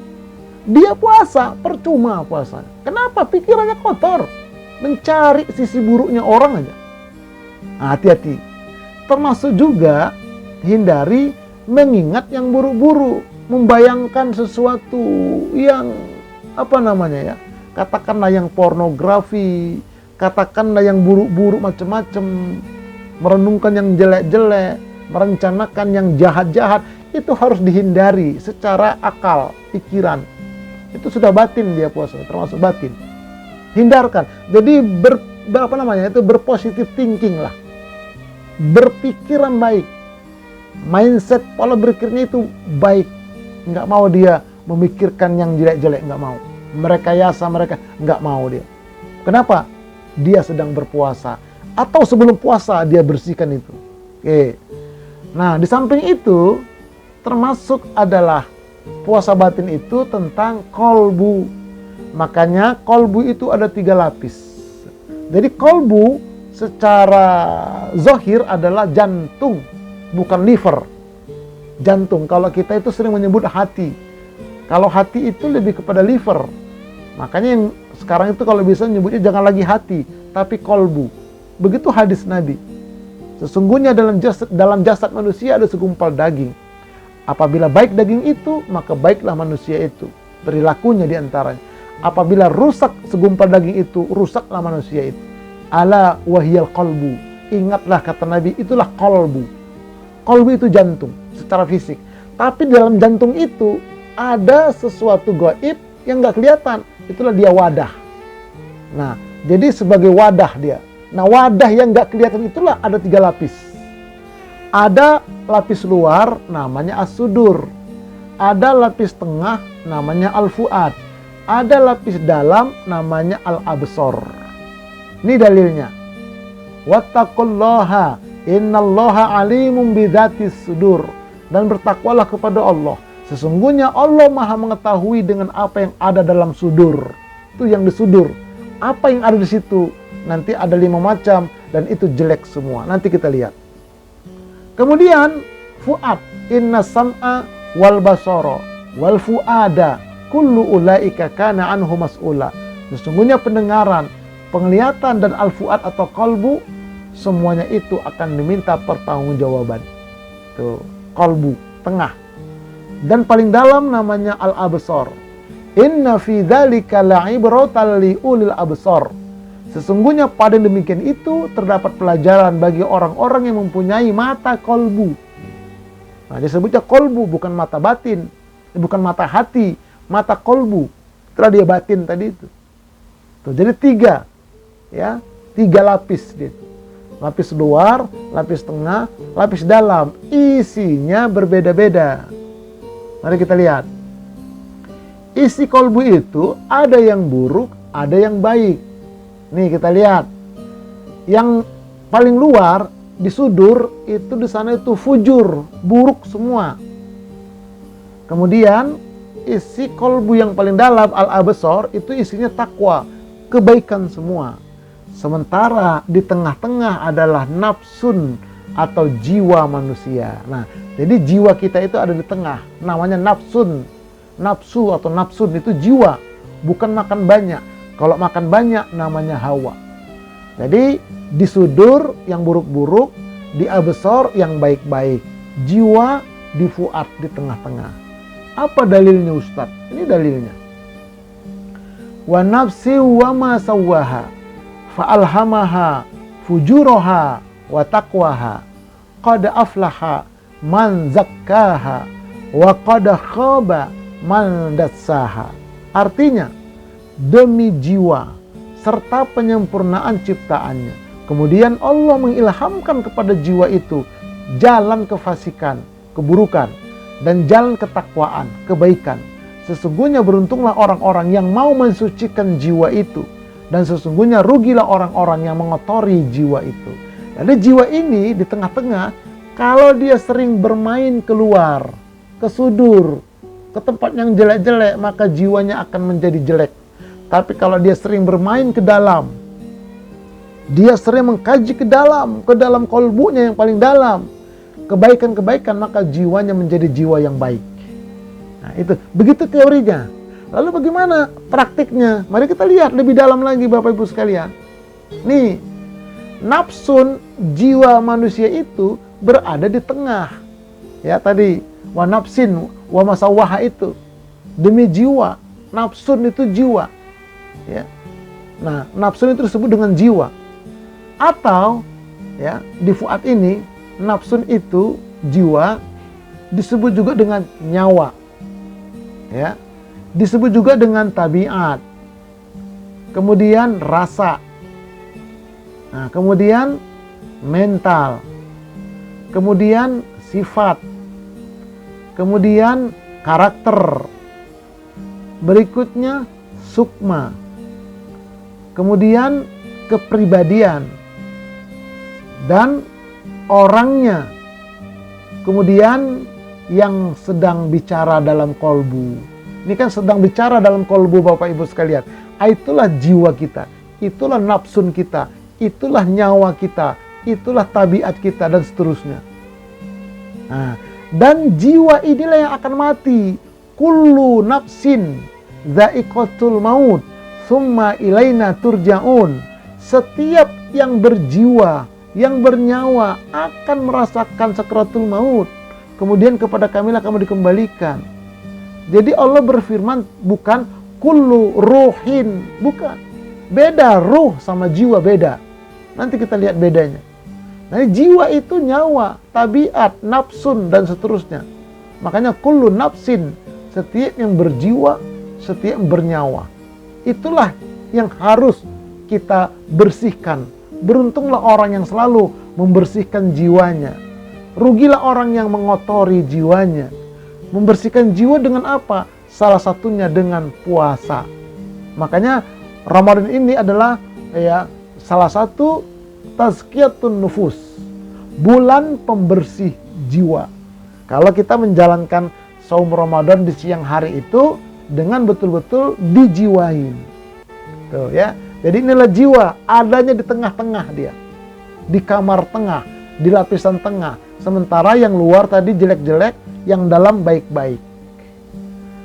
S1: Dia puasa, percuma puasa. Kenapa? Pikirannya kotor. Mencari sisi buruknya orang aja. Nah, hati-hati. Termasuk juga hindari mengingat yang buruk-buruk. Membayangkan sesuatu yang katakanlah yang pornografi, katakanlah yang buruk-buruk macam-macam, merenungkan yang jelek-jelek, merencanakan yang jahat-jahat, itu harus dihindari secara akal, pikiran. Itu sudah batin dia puasa, termasuk batin. Hindarkan. Jadi berpositif thinking lah. Berpikiran baik. Mindset pola berpikirnya itu baik. Nggak mau dia memikirkan yang jelek-jelek, nggak mau. Merekayasa mereka, nggak mau dia. Kenapa? Dia sedang berpuasa. Atau sebelum puasa dia bersihkan itu. Oke. Nah, di samping itu termasuk adalah puasa batin itu tentang kolbu. Makanya kolbu itu ada 3 lapis. Jadi kolbu secara zahir adalah jantung, bukan liver. Jantung, kalau kita itu sering menyebut hati. Kalau hati itu lebih kepada liver. Makanya yang sekarang itu kalau bisa nyebutnya jangan lagi hati, tapi kolbu. Begitu hadis Nabi. Sesungguhnya dalam jasad manusia ada segumpal daging. Apabila baik daging itu, maka baiklah manusia itu. Perilakunya diantaranya. Apabila rusak segumpal daging itu, rusaklah manusia itu. Ala wahyal qalbu. Ingatlah kata Nabi, itulah kolbu. Kolbu itu jantung secara fisik. Tapi dalam jantung itu ada sesuatu gaib yang nggak kelihatan. Itulah dia wadah. Nah, jadi sebagai wadah dia. Nah, wadah yang nggak kelihatan itulah ada 3 lapis. Ada lapis luar namanya as-sudur. Ada lapis tengah namanya al-fuad. Ada lapis dalam namanya al-absor. Ini dalilnya. Wattaqullaha innallaha alimun bidzatis sudur. Dan bertakwalah kepada Allah. Sesungguhnya Allah Maha mengetahui dengan apa yang ada dalam sudur. Itu yang disudur. Apa yang ada di situ? Nanti ada 5 macam dan itu jelek semua. Nanti kita lihat. Kemudian fuad, inna sam'a wal basara wal fuada kullu ulaika kana anhu mas'ula. Sesungguhnya pendengaran, penglihatan dan al-fuad atau kalbu, semuanya itu akan diminta pertanggungjawaban. Tuh, kalbu, tengah. Dan paling dalam namanya al-absar. Inna fi dzalika la'ibratan li ulil absar. Sesungguhnya pada demikian itu terdapat pelajaran bagi orang-orang yang mempunyai mata kolbu. Nah, disebutnya kolbu, bukan mata batin, bukan mata hati, mata kolbu. Setelah dia batin tadi itu. Tuh, jadi 3, ya, 3 lapis gitu. Lapis luar, lapis tengah, lapis dalam. Isinya berbeda-beda. Mari kita lihat. Isi kolbu itu ada yang buruk, ada yang baik. Nih kita lihat. Yang paling luar di sudur itu di sana itu fujur, buruk semua. Kemudian isi kolbu yang paling dalam al-absar itu isinya takwa, kebaikan semua. Sementara di tengah-tengah adalah nafsun atau jiwa manusia. Nah, jadi jiwa kita itu ada di tengah, namanya nafsun. Nafsu atau nafsun itu jiwa, bukan makan banyak. Kalau makan banyak namanya hawa. Jadi di sudur yang buruk-buruk, di absar yang baik-baik. Jiwa di fuad di tengah-tengah. Apa dalilnya Ustaz? Ini dalilnya. Wa nafsi wa ma sawwaha fa'alhamaha fujuraha wa taqwaha qad aflaha man zakkaha wa qad khaba man dassaha. Artinya, demi jiwa serta penyempurnaan ciptaannya. Kemudian Allah mengilhamkan kepada jiwa itu jalan kefasikan, keburukan, dan jalan ketakwaan, kebaikan. Sesungguhnya beruntunglah orang-orang yang mau mensucikan jiwa itu. Dan sesungguhnya rugilah orang-orang yang mengotori jiwa itu. Jadi jiwa ini di tengah-tengah, kalau dia sering bermain keluar, ke sudur, ke tempat yang jelek-jelek, maka jiwanya akan menjadi jelek. Tapi kalau dia sering bermain ke dalam, dia sering mengkaji ke dalam kolbunya yang paling dalam, kebaikan-kebaikan, maka jiwanya menjadi jiwa yang baik. Nah, itu begitu teorinya. Lalu bagaimana praktiknya? Mari kita lihat lebih dalam lagi Bapak Ibu sekalian. Nih, nafsun jiwa manusia itu berada di tengah. Ya tadi, wa nafsin wa masawaha itu demi jiwa. Nafsun itu jiwa. Ya. Nah, nafsun itu disebut dengan jiwa. Atau ya, di fuad ini nafsun itu jiwa disebut juga dengan nyawa. Ya. Disebut juga dengan tabiat. Kemudian rasa. Nah, kemudian mental. Kemudian sifat. Kemudian karakter. Berikutnya sukma. Kemudian kepribadian. Dan orangnya. Kemudian yang sedang bicara dalam kolbu. Ini kan sedang bicara dalam kolbu Bapak Ibu sekalian. Itulah jiwa kita. Itulah nafsun kita. itulah nyawa kita, itulah tabiat kita, dan seterusnya. Nah, dan jiwa inilah yang akan mati. Kullu nafsin dha'iqatul maut, summa ilaina turja'un. Setiap yang berjiwa, yang bernyawa akan merasakan sakratul maut. Kemudian kepada kamilah kamu dikembalikan. Jadi Allah berfirman bukan kullu ruhin, bukan. Beda, ruh sama jiwa beda. Nanti kita lihat bedanya. Nah, jiwa itu nyawa, tabiat, nafsun, dan seterusnya. Makanya kullu nafsin, setiap yang berjiwa, setiap yang bernyawa. Itulah yang harus kita bersihkan. Beruntunglah orang yang selalu membersihkan jiwanya. Rugilah orang yang mengotori jiwanya. Membersihkan jiwa dengan apa? Salah satunya dengan puasa. Makanya Ramadan ini adalah salah satu tazkiyatun nufus, bulan pembersih jiwa. Kalau kita menjalankan saum Ramadan di siang hari itu dengan betul-betul dijiwain. Tuh ya. Jadi inilah jiwa, adanya di tengah-tengah dia. Di kamar tengah, di lapisan tengah. Sementara yang luar tadi jelek-jelek, yang dalam baik-baik.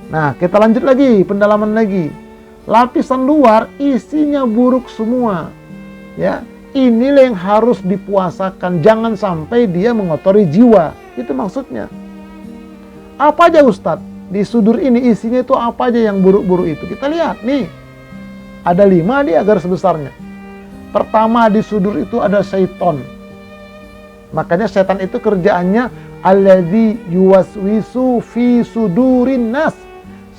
S1: Nah, kita lanjut lagi, pendalaman lagi. Lapisan luar isinya buruk semua. Ya, inilah yang harus dipuasakan. Jangan sampai dia mengotori jiwa. Itu maksudnya. Apa aja Ustadz? Di sudur ini isinya itu apa aja yang buruk-buruk itu? Kita lihat nih. Ada 5 dia garis besarnya. Pertama, di sudur itu ada syaiton. Makanya setan itu kerjaannya alladzi yuwaswisu fi sudurin nas.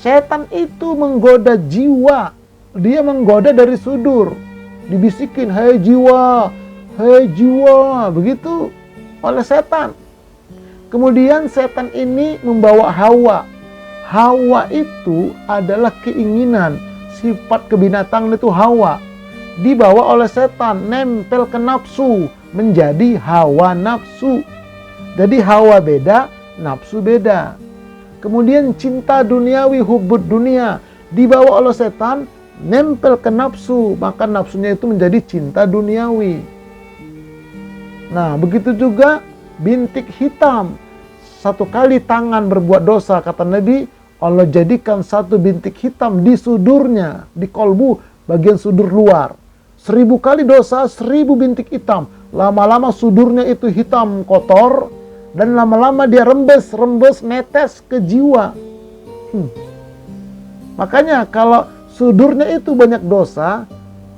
S1: Setan itu menggoda jiwa. Dia menggoda dari sudur. Dibisikin, "Hei jiwa, hei jiwa." Begitu oleh setan. Kemudian setan ini membawa Hawa. Hawa itu adalah keinginan. Sifat kebinatangan itu hawa. Dibawa oleh setan, nempel ke nafsu, menjadi hawa nafsu. Jadi hawa beda, nafsu beda. Kemudian cinta duniawi, hubbud dunia, dibawa oleh setan, nempel ke nafsu, maka nafsunya itu menjadi cinta duniawi. Nah, begitu juga bintik hitam. Satu kali tangan berbuat dosa, kata Nabi, Allah jadikan satu bintik hitam di sudurnya, di kolbu, bagian sudur luar. 1000 kali dosa, 1000 bintik hitam. Lama-lama sudurnya itu hitam kotor, dan lama-lama dia rembes, netes ke jiwa. Makanya kalau sudurnya itu banyak dosa,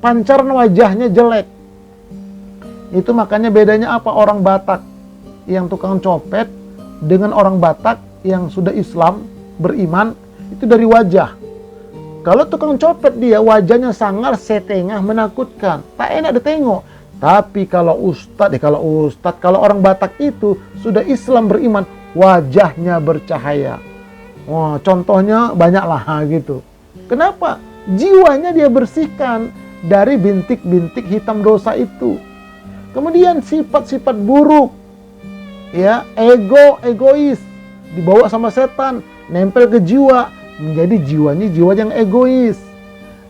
S1: pancaran wajahnya jelek. Itu makanya bedanya apa? Orang Batak yang tukang copet dengan orang Batak yang sudah Islam, beriman, itu dari wajah. Kalau tukang copet dia wajahnya sangar, setengah, menakutkan, tak enak ditengok. Tapi kalau kalau orang Batak itu sudah Islam, beriman, wajahnya bercahaya. Wah, contohnya banyaklah gitu. Kenapa? Jiwanya dia bersihkan dari bintik-bintik hitam dosa itu. Kemudian sifat-sifat buruk, ya, egois, dibawa sama setan, nempel ke jiwa, menjadi jiwanya jiwa yang egois.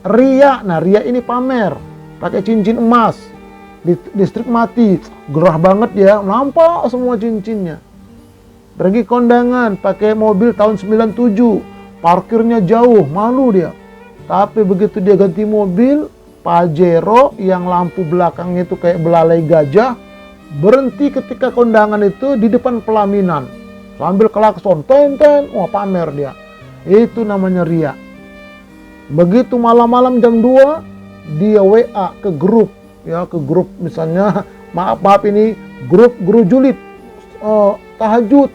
S1: Ria, nah ria ini pamer, pakai cincin emas, listrik mati, gerah banget ya, nampak semua cincinnya. Pergi kondangan, pakai mobil tahun 97, parkirnya jauh, malu dia. Tapi begitu dia ganti mobil, Pajero yang lampu belakangnya itu kayak belalai gajah, berhenti ketika kondangan itu di depan pelaminan. Sambil klakson, ten, wah pamer dia. Itu namanya ria. Begitu malam-malam jam 2, dia WA ke grup. Ya, ke grup misalnya, maaf ini grup guru julid. Tahajud.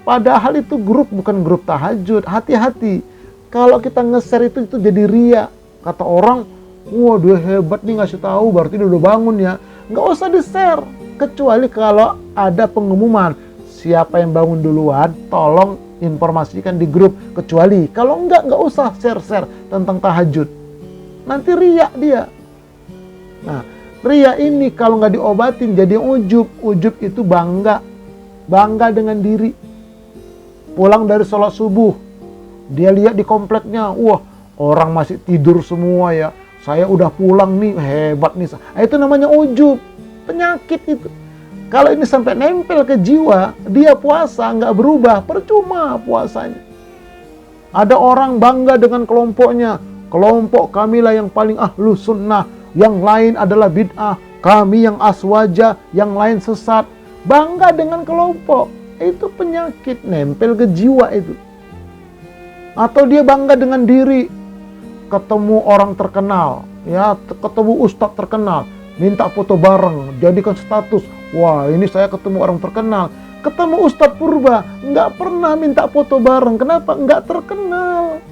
S1: Padahal itu grup bukan grup tahajud. Hati-hati. Kalau kita nge-share itu jadi ria. Kata orang, wah dia hebat nih ngasih tahu, berarti dia udah bangun ya. Nggak usah di-share. Kecuali kalau ada pengumuman. Siapa yang bangun duluan, tolong informasikan di grup. Kecuali kalau nggak usah share-share tentang tahajud. Nanti riak dia. Nah, ria ini kalau nggak diobatin jadi ujub. Ujub itu bangga dengan diri. Pulang dari sholat subuh, dia lihat di kompleknya, wah orang masih tidur semua ya. saya udah pulang nih, hebat nih. Nah, itu namanya ujub, penyakit itu. Kalau ini sampai nempel ke jiwa, dia puasa nggak berubah, percuma puasanya. Ada orang bangga dengan kelompoknya, kelompok kamilah yang paling ahlu sunnah, yang lain adalah bid'ah, kami yang aswaja, yang lain sesat. Bangga dengan kelompok, itu penyakit, nempel ke jiwa itu. Atau dia bangga dengan diri, ketemu orang terkenal, ya, ketemu ustadz terkenal, minta foto bareng, jadikan status. Wah, ini saya ketemu orang terkenal. Ketemu Ustadz Purba, nggak pernah minta foto bareng. Kenapa? Nggak terkenal.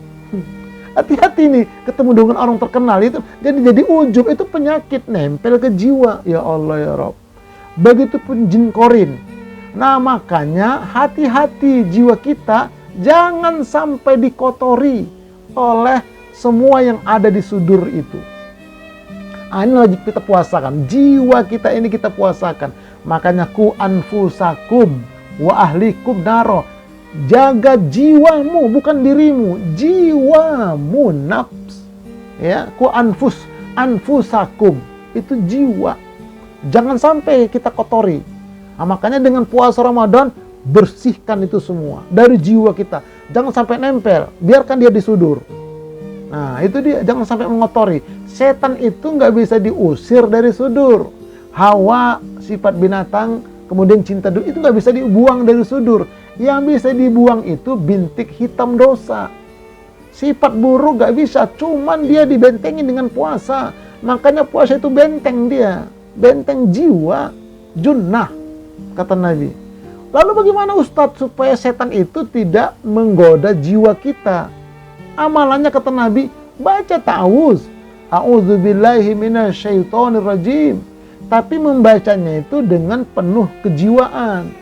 S1: Hati-hati nih, ketemu dengan orang terkenal itu jadi ujub, itu penyakit, nempel ke jiwa. Ya Allah ya Rabb. Begitupun jin korin. Nah, makanya hati-hati jiwa kita jangan sampai dikotori oleh semua yang ada di sudur itu. Ini wajib kita puasakan. Jiwa kita ini kita puasakan. Makanya ku anfusakum wa ahlikum naro. Jaga jiwamu, bukan dirimu. Jiwamu, nafs. Ya, ku anfusakum. Itu jiwa. Jangan sampai kita kotori. Nah, makanya dengan puasa Ramadan, bersihkan itu semua dari jiwa kita. Jangan sampai nempel, biarkan dia di sudur. Nah, itu dia, jangan sampai mengotori. Setan itu nggak bisa diusir dari sudur. Hawa, sifat binatang, kemudian cinta dunia, itu nggak bisa dibuang dari sudur. Yang bisa dibuang itu bintik hitam dosa. Sifat buruk nggak bisa, cuman dia dibentengi dengan puasa. Makanya puasa itu benteng dia, benteng jiwa, junnah, kata Nabi. Lalu bagaimana Ustadz supaya setan itu tidak menggoda jiwa kita? Amalannya kata Nabi, baca ta'awuz. A'udzubillahi minasyaitonirrajim. Tapi membacanya itu dengan penuh kejiwaan.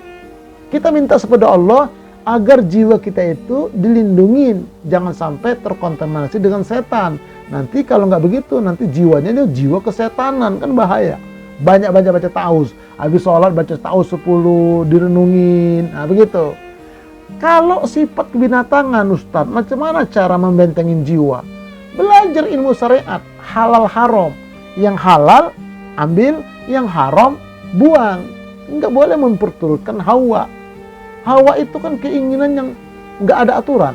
S1: Kita minta kepada Allah agar jiwa kita itu dilindungi, jangan sampai terkontaminasi dengan setan. Nanti kalau nggak begitu, nanti jiwanya itu jiwa kesetanan, kan bahaya. Banyak baca ta'awuz. Habis sholat baca ta'awuz 10, direnungin. Nah, begitu. Kalau sifat kebinatangan, Ustadz, macam mana cara membentengin jiwa? Belajar ilmu syariat, halal haram. Yang halal, ambil. Yang haram, buang. Nggak boleh memperturutkan hawa. Hawa itu kan keinginan yang nggak ada aturan.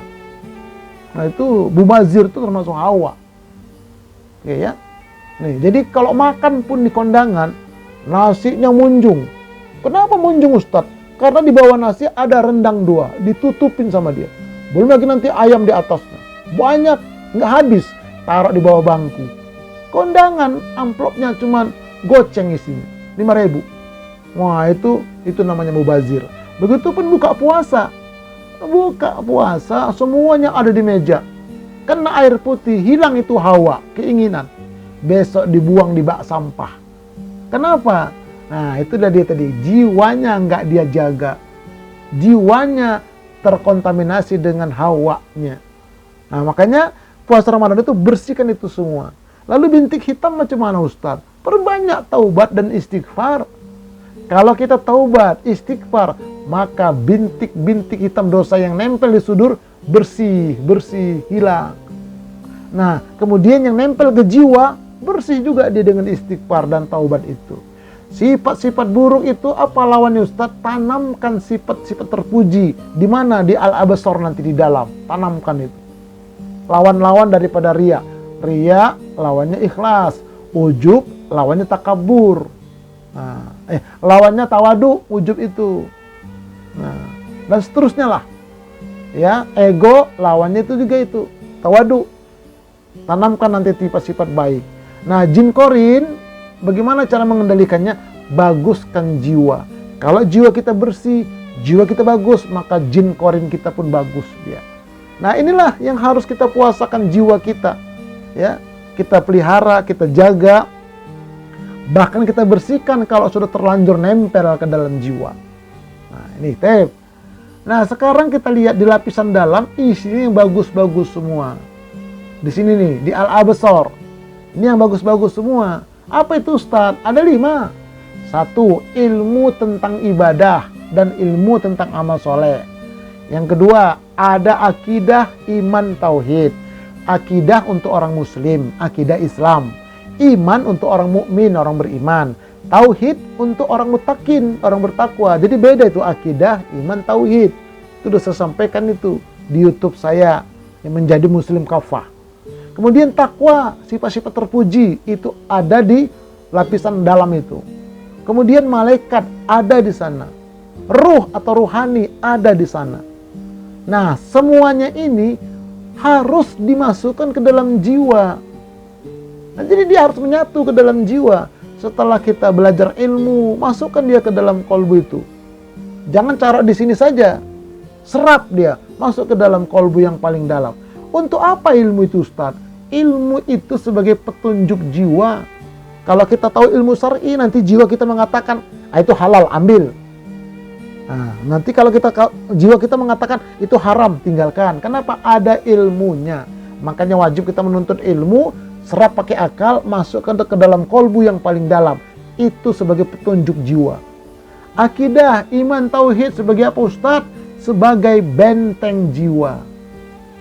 S1: Nah, itu mubazir itu termasuk hawa. Oke ya. Nih, jadi kalau makan pun di kondangan, nasinya munjung. Kenapa munjung Ustadz? Karena di bawah nasi ada rendang 2, ditutupin sama dia. Belum lagi nanti ayam di atasnya. Banyak, nggak habis. Taruh di bawah bangku. Kondangan, amplopnya cuman goceng isinya, 5.000. Wah, itu namanya mubazir. Begitupun buka puasa. Buka puasa, semuanya ada di meja. Kena air putih, hilang itu hawa, keinginan. Besok dibuang di bak sampah. Kenapa? Nah, itu dia tadi, jiwanya nggak dia jaga. Jiwanya terkontaminasi dengan hawanya. Nah, makanya puasa Ramadan itu bersihkan itu semua. Lalu bintik hitam macam mana Ustadz? Perbanyak taubat dan istighfar. Kalau kita taubat, istighfar, maka bintik-bintik hitam dosa yang nempel di sudur bersih, hilang. Nah, kemudian yang nempel ke jiwa, bersih juga dia dengan istighfar dan taubat itu. Sifat-sifat buruk itu apa lawannya Ustaz? Tanamkan sifat-sifat terpuji. Di mana? Di Al-Absar nanti di dalam. Tanamkan itu. Lawan-lawan daripada riya. Riya lawannya ikhlas. Ujub lawannya takabur. Nah, lawannya tawadu, ujub itu. Nah, dan seterusnya lah. Ya, ego lawannya itu juga itu, tawadu. Tanamkan nanti sifat-sifat baik. Nah, jin korin, bagaimana cara mengendalikannya? Baguskan jiwa. Kalau jiwa kita bersih, jiwa kita bagus, maka jin korin kita pun bagus dia. Nah, inilah yang harus kita puasakan jiwa kita. Ya, kita pelihara, kita jaga. Bahkan kita bersihkan kalau sudah terlanjur nempel ke dalam jiwa. Nah, ini tip. Nah, sekarang kita lihat di lapisan dalam, isinya yang bagus-bagus semua. Di sini nih, di Al-Absar. Ini yang bagus-bagus semua. Apa itu Ustaz? Ada 5. 1, ilmu tentang ibadah dan ilmu tentang amal soleh. Yang kedua, ada akidah, iman, tauhid. Akidah untuk orang muslim, akidah Islam. Iman untuk orang mukmin, orang beriman. Tauhid untuk orang mutakin, orang bertakwa. Jadi beda itu akidah, iman, tauhid. Itu sudah saya sampaikan itu di YouTube saya yang menjadi muslim kafah. Kemudian takwa, sifat-sifat terpuji itu ada di lapisan dalam itu. Kemudian malaikat ada di sana. Ruh atau ruhani ada di sana. Nah, semuanya ini harus dimasukkan ke dalam jiwa. Nah, jadi dia harus menyatu ke dalam jiwa. Setelah kita belajar ilmu, masukkan dia ke dalam kolbu itu. Jangan taruh di sini saja. Serap dia, masuk ke dalam kolbu yang paling dalam. Untuk apa ilmu itu, Ustaz? Ilmu itu sebagai petunjuk jiwa. Kalau kita tahu ilmu syar'i, nanti jiwa kita mengatakan, itu halal, ambil. Nah, nanti kalau jiwa kita mengatakan itu haram, tinggalkan. Kenapa? Ada ilmunya. Makanya wajib kita menuntut ilmu, serap pakai akal, masukkan ke dalam kolbu yang paling dalam. Itu sebagai petunjuk jiwa. Akidah, iman, tauhid sebagai apa, Ustaz? Sebagai benteng jiwa.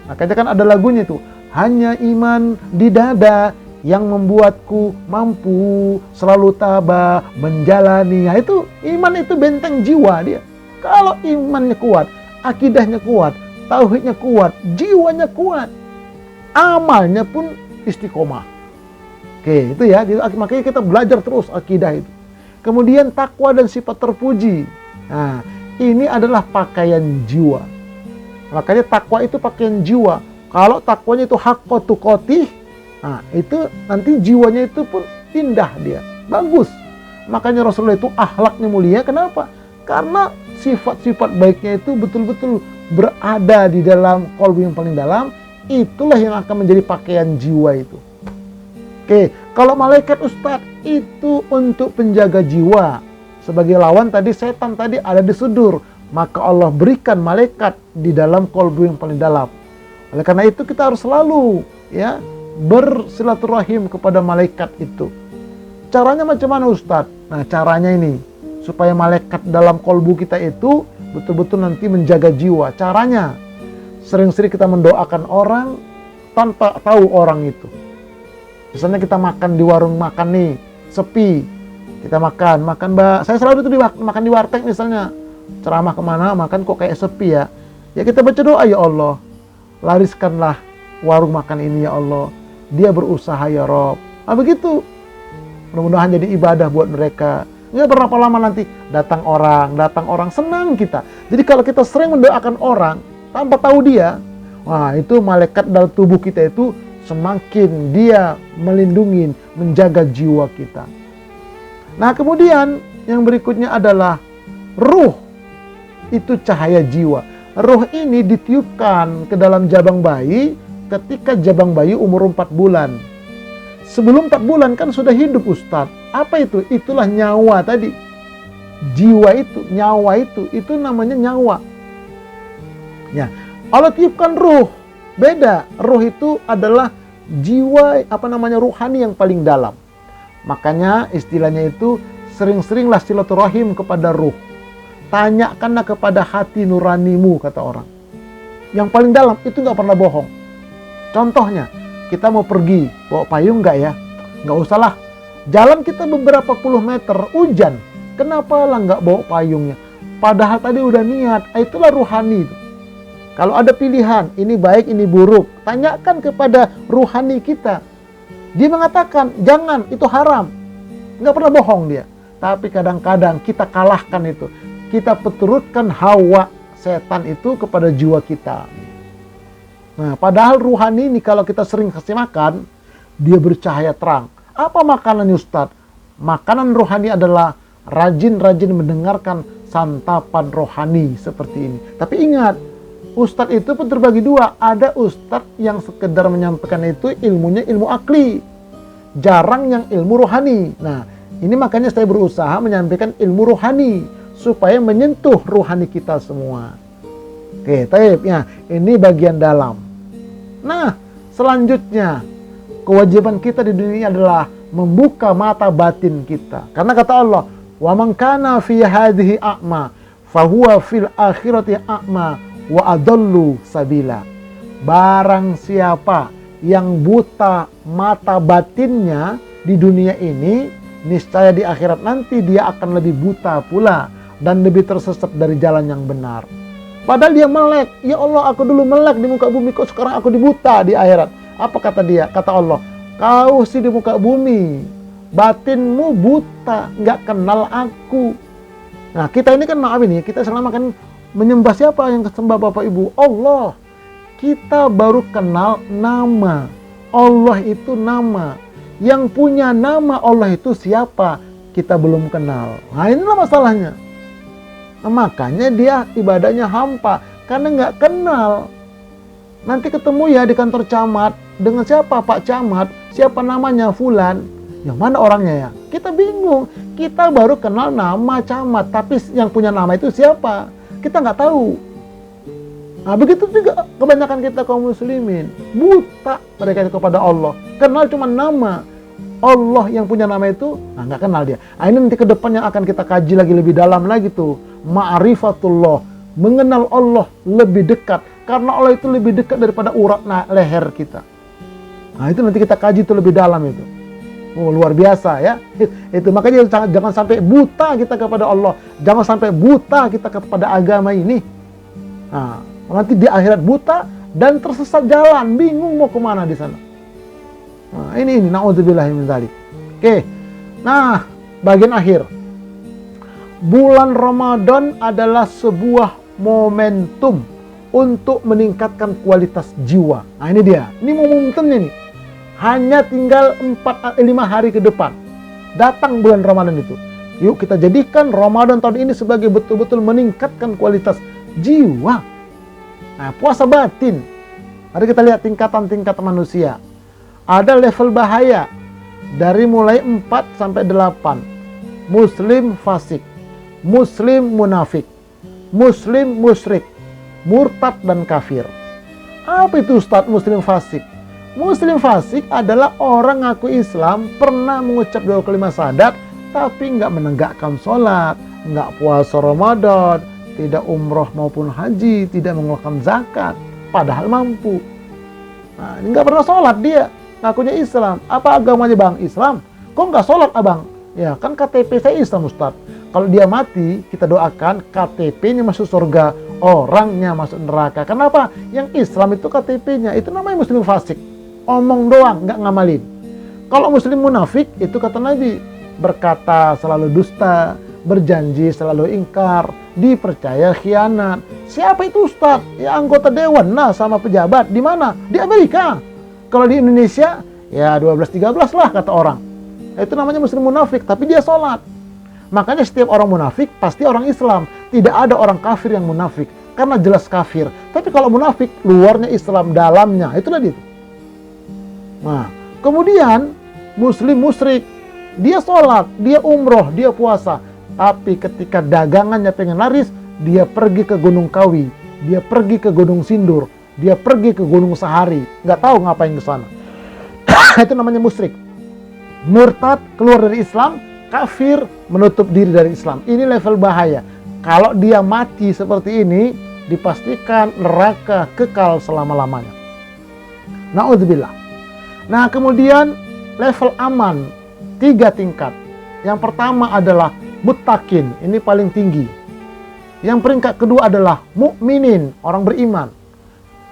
S1: Makanya kan ada lagunya itu, hanya iman di dada yang membuatku mampu selalu tabah menjalani. Nah, itu iman, itu benteng jiwa dia. Kalau imannya kuat, akidahnya kuat, tauhidnya kuat, jiwanya kuat, amalnya pun istiqomah. Oke, itu ya. Makanya kita belajar terus akidah itu. Kemudian takwa dan sifat terpuji. Nah, ini adalah pakaian jiwa. Makanya takwa itu pakaian jiwa. Kalau takwanya itu haqqa tuqatih, nah itu nanti jiwanya itu pun indah dia, bagus. Makanya Rasulullah itu akhlaknya mulia. Kenapa? Karena sifat-sifat baiknya itu betul-betul berada di dalam kolbu yang paling dalam. Itulah yang akan menjadi pakaian jiwa itu. Oke, kalau malaikat, Ustadz, itu untuk penjaga jiwa. Sebagai lawan tadi, setan tadi ada di sudur. Maka Allah berikan malaikat di dalam kolbu yang paling dalam. Oleh karena itu kita harus selalu ya bersilaturahim kepada malaikat itu. Caranya macam mana, Ustadz? Nah, caranya ini supaya malaikat dalam kolbu kita itu betul-betul nanti menjaga jiwa. Caranya, sering-sering kita mendoakan orang tanpa tahu orang itu. Misalnya kita makan di warung makan nih, sepi. Kita makan Mbak. Saya selalu itu makan di warteg misalnya. Ceramah kemana, makan kok kayak sepi ya. Ya kita baca doa, ya Allah, lariskanlah warung makan ini ya Allah. Dia berusaha ya Rob. Nah begitu. Mudah-mudahan jadi ibadah buat mereka. Nggak berapa lama nanti datang orang, senang kita. Jadi kalau kita sering mendoakan orang tanpa tahu dia, wah itu malaikat dalam tubuh kita itu semakin dia melindungi, menjaga jiwa kita. Nah kemudian yang berikutnya adalah ruh, itu cahaya jiwa. Ruh ini ditiupkan ke dalam jabang bayi ketika jabang bayi umur 4 bulan. Sebelum 4 bulan kan sudah hidup, Ustadz. Apa itu? Itulah nyawa tadi. Jiwa itu, nyawa itu namanya nyawa. Ya, Allah tiupkan ruh. Beda. Ruh itu adalah jiwa, ruhani yang paling dalam. Makanya istilahnya itu sering-seringlah silaturahim kepada ruh. Tanyakanlah kepada hati nuranimu, kata orang. Yang paling dalam itu nggak pernah bohong. Contohnya, kita mau pergi, bawa payung nggak ya? Nggak usah lah. Jalan kita beberapa puluh meter, hujan. Kenapa lah nggak bawa payungnya? Padahal tadi udah niat. Itulah ruhani. Kalau ada pilihan, ini baik, ini buruk. Tanyakan kepada ruhani kita. Dia mengatakan, jangan, itu haram. Nggak pernah bohong dia. Tapi kadang-kadang kita kalahkan itu. Kita peturutkan hawa setan itu kepada jiwa kita. Nah, padahal ruhani ini kalau kita sering kasih makan, dia bercahaya terang. Apa makanannya, Ustadz? Makanan rohani adalah rajin-rajin mendengarkan santapan rohani seperti ini. Tapi ingat, Ustadz itu pun terbagi dua. Ada Ustadz yang sekedar menyampaikan itu ilmunya ilmu akli. Jarang yang ilmu rohani. Nah, ini makanya saya berusaha menyampaikan ilmu rohani supaya menyentuh rohani kita semua. Oke, taib ya. Ini bagian dalam. Nah, selanjutnya kewajiban kita di dunia adalah membuka mata batin kita. Karena kata Allah, "Wa man kana fi hadhihi a'ma, fahuwa fil akhirati a'ma wa adallu sabila." Barang siapa yang buta mata batinnya di dunia ini, niscaya di akhirat nanti dia akan lebih buta pula dan lebih tersesat dari jalan yang benar. Padahal dia melek, ya Allah aku dulu melek di muka bumi, kok sekarang aku dibuta di akhirat. Apa kata dia? Kata Allah, kau sih di muka bumi, batinmu buta, nggak kenal aku. Nah kita ini kan maaf ini, kita selama kan menyembah siapa yang sembah Bapak Ibu? Allah. Kita baru kenal nama. Allah itu nama. Yang punya nama Allah itu siapa? Kita belum kenal. Nah inilah masalahnya. Nah, makanya dia ibadahnya hampa. Karena nggak kenal. Nanti ketemu ya di kantor camat. Dengan siapa Pak Camat? Siapa namanya? Fulan. Yang mana orangnya ya? Kita bingung. Kita baru kenal nama camat. Tapi yang punya nama itu siapa? Kita nggak tahu. Nah begitu juga kebanyakan kita kaum muslimin. Buta mereka kepada Allah. Kenal cuma nama. Allah yang punya nama itu, nah nggak kenal dia. Nah ini nanti ke depan yang akan kita kaji lagi lebih dalam lagi tuh. Ma'rifatullah. Mengenal Allah lebih dekat. Karena Allah itu lebih dekat daripada urat leher kita. Nah itu nanti kita kaji itu lebih dalam itu. Oh luar biasa ya. Itu makanya jangan sampai buta kita kepada Allah. Jangan sampai buta kita kepada agama ini. Nah, nanti di akhirat buta dan tersesat jalan, bingung mau kemana di sana. Nah, ini naudzubillahi min dzalik. Oke. Nah, bagian akhir. Bulan Ramadan adalah sebuah momentum untuk meningkatkan kualitas jiwa. Nah, ini dia. Ini momentumnya nih. Hanya tinggal 5 hari ke depan. Datang bulan Ramadan itu. Yuk kita jadikan Ramadan tahun ini sebagai betul-betul meningkatkan kualitas jiwa. Nah, puasa batin. Mari kita lihat tingkatan-tingkatan manusia. Ada level bahaya. Dari mulai 4 sampai 8. Muslim fasik. Muslim munafik. Muslim musyrik. Murtad dan kafir. Apa itu Ustadz Muslim fasik? Muslim fasik adalah orang ngaku Islam, pernah mengucap 2 kalimat syahadat, tapi nggak menegakkan sholat, nggak puasa Ramadan, tidak umroh maupun haji, tidak mengeluarkan zakat, padahal mampu. Nah, ini nggak pernah sholat dia, ngakunya Islam. Apa agamanya bang? Islam. Kok nggak sholat abang? Ya kan KTP saya Islam Ustaz. Kalau dia mati, kita doakan KTP-nya masuk surga, orangnya masuk neraka. Kenapa? Yang Islam itu KTP-nya, itu namanya Muslim fasik. Omong doang, nggak ngamalin. Kalau Muslim munafik, itu kata Nabi, berkata selalu dusta, berjanji selalu ingkar, dipercaya khianat. Siapa itu Ustadz? Ya anggota dewan, nah sama pejabat. Di mana? Di Amerika. Kalau di Indonesia, ya 12-13 lah kata orang. Itu namanya Muslim munafik, tapi dia sholat. Makanya setiap orang munafik pasti orang Islam. Tidak ada orang kafir yang munafik, karena jelas kafir. Tapi kalau munafik, luarnya Islam, dalamnya, itulah dia. Nah, kemudian Muslim musyrik, dia sholat, dia umroh, dia puasa, tapi ketika dagangannya pengen laris, dia pergi ke Gunung Kawi, dia pergi ke Gunung Sindur, dia pergi ke Gunung Sahari, nggak tahu ngapain ke sana. Itu namanya musyrik. Murtad, keluar dari Islam, kafir, menutup diri dari Islam. Ini level bahaya. Kalau dia mati seperti ini, dipastikan neraka kekal selama-lamanya. Na'udzubillah. Nah, kemudian level aman, 3 tingkat. Yang pertama adalah muttaqin, ini paling tinggi. Yang peringkat kedua adalah mukminin, orang beriman.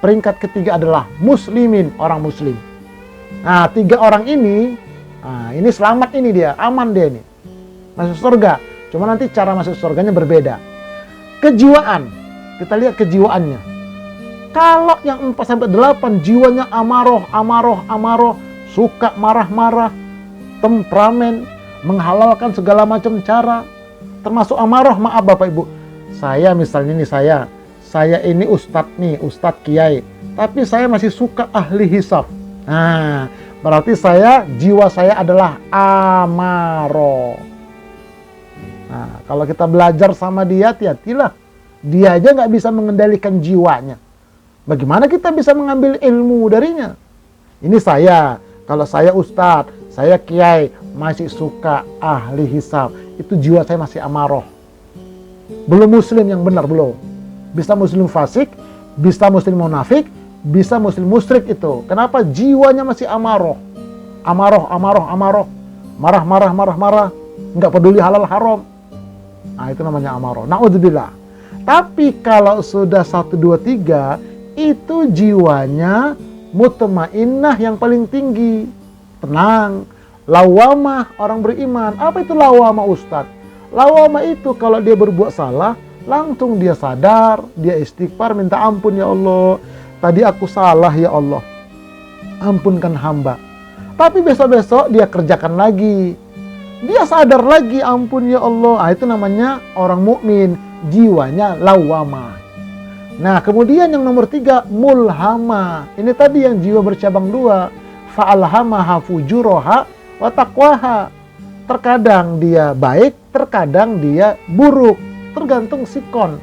S1: Peringkat ketiga adalah muslimin, orang muslim. Nah, 3 orang ini, nah, ini selamat, ini dia, aman dia ini. Masuk surga. Cuma nanti cara masuk surganya berbeda. Kejiwaan, kita lihat kejiwaannya. Kalau yang 4-8 jiwanya amaroh, suka marah-marah, temperamen, menghalalkan segala macam cara, termasuk amaroh. Maaf Bapak Ibu, saya misalnya nih, saya ini ustadz nih, ustadz kiai, tapi saya masih suka ahli hisab. Nah, berarti jiwa saya adalah amaroh. Nah, kalau kita belajar sama dia, hati-hatilah. Dia aja nggak bisa mengendalikan jiwanya. Bagaimana kita bisa mengambil ilmu darinya? Ini saya, kalau saya ustadz, saya kiai, masih suka ahli hisab, itu jiwa saya masih amaroh. Belum muslim yang benar, belum. Bisa muslim fasik, bisa muslim munafik, bisa muslim musyrik itu. Kenapa? Jiwanya masih amarah. Amarah. Marah. Nggak peduli halal haram. Nah, itu namanya amarah. Na'udzubillah. Tapi kalau sudah 1, 2, 3, itu jiwanya mutmainnah yang paling tinggi. Tenang. Lawamah orang beriman. Apa itu lawamah, Ustadz? Lawamah itu kalau dia berbuat salah, langsung dia sadar, dia istighfar, minta ampun, ya Allah. Tadi aku salah, ya Allah. Ampunkan hamba. Tapi besok-besok dia kerjakan lagi. Dia sadar lagi, ampun ya Allah. Nah, itu namanya orang mukmin, jiwanya lawamah. Nah, kemudian yang nomor 3, mulhamah. Ini tadi yang jiwa bercabang 2. Fa'alhamaha fujuraha wa taqwaha. Terkadang dia baik, terkadang dia buruk. Tergantung sikon.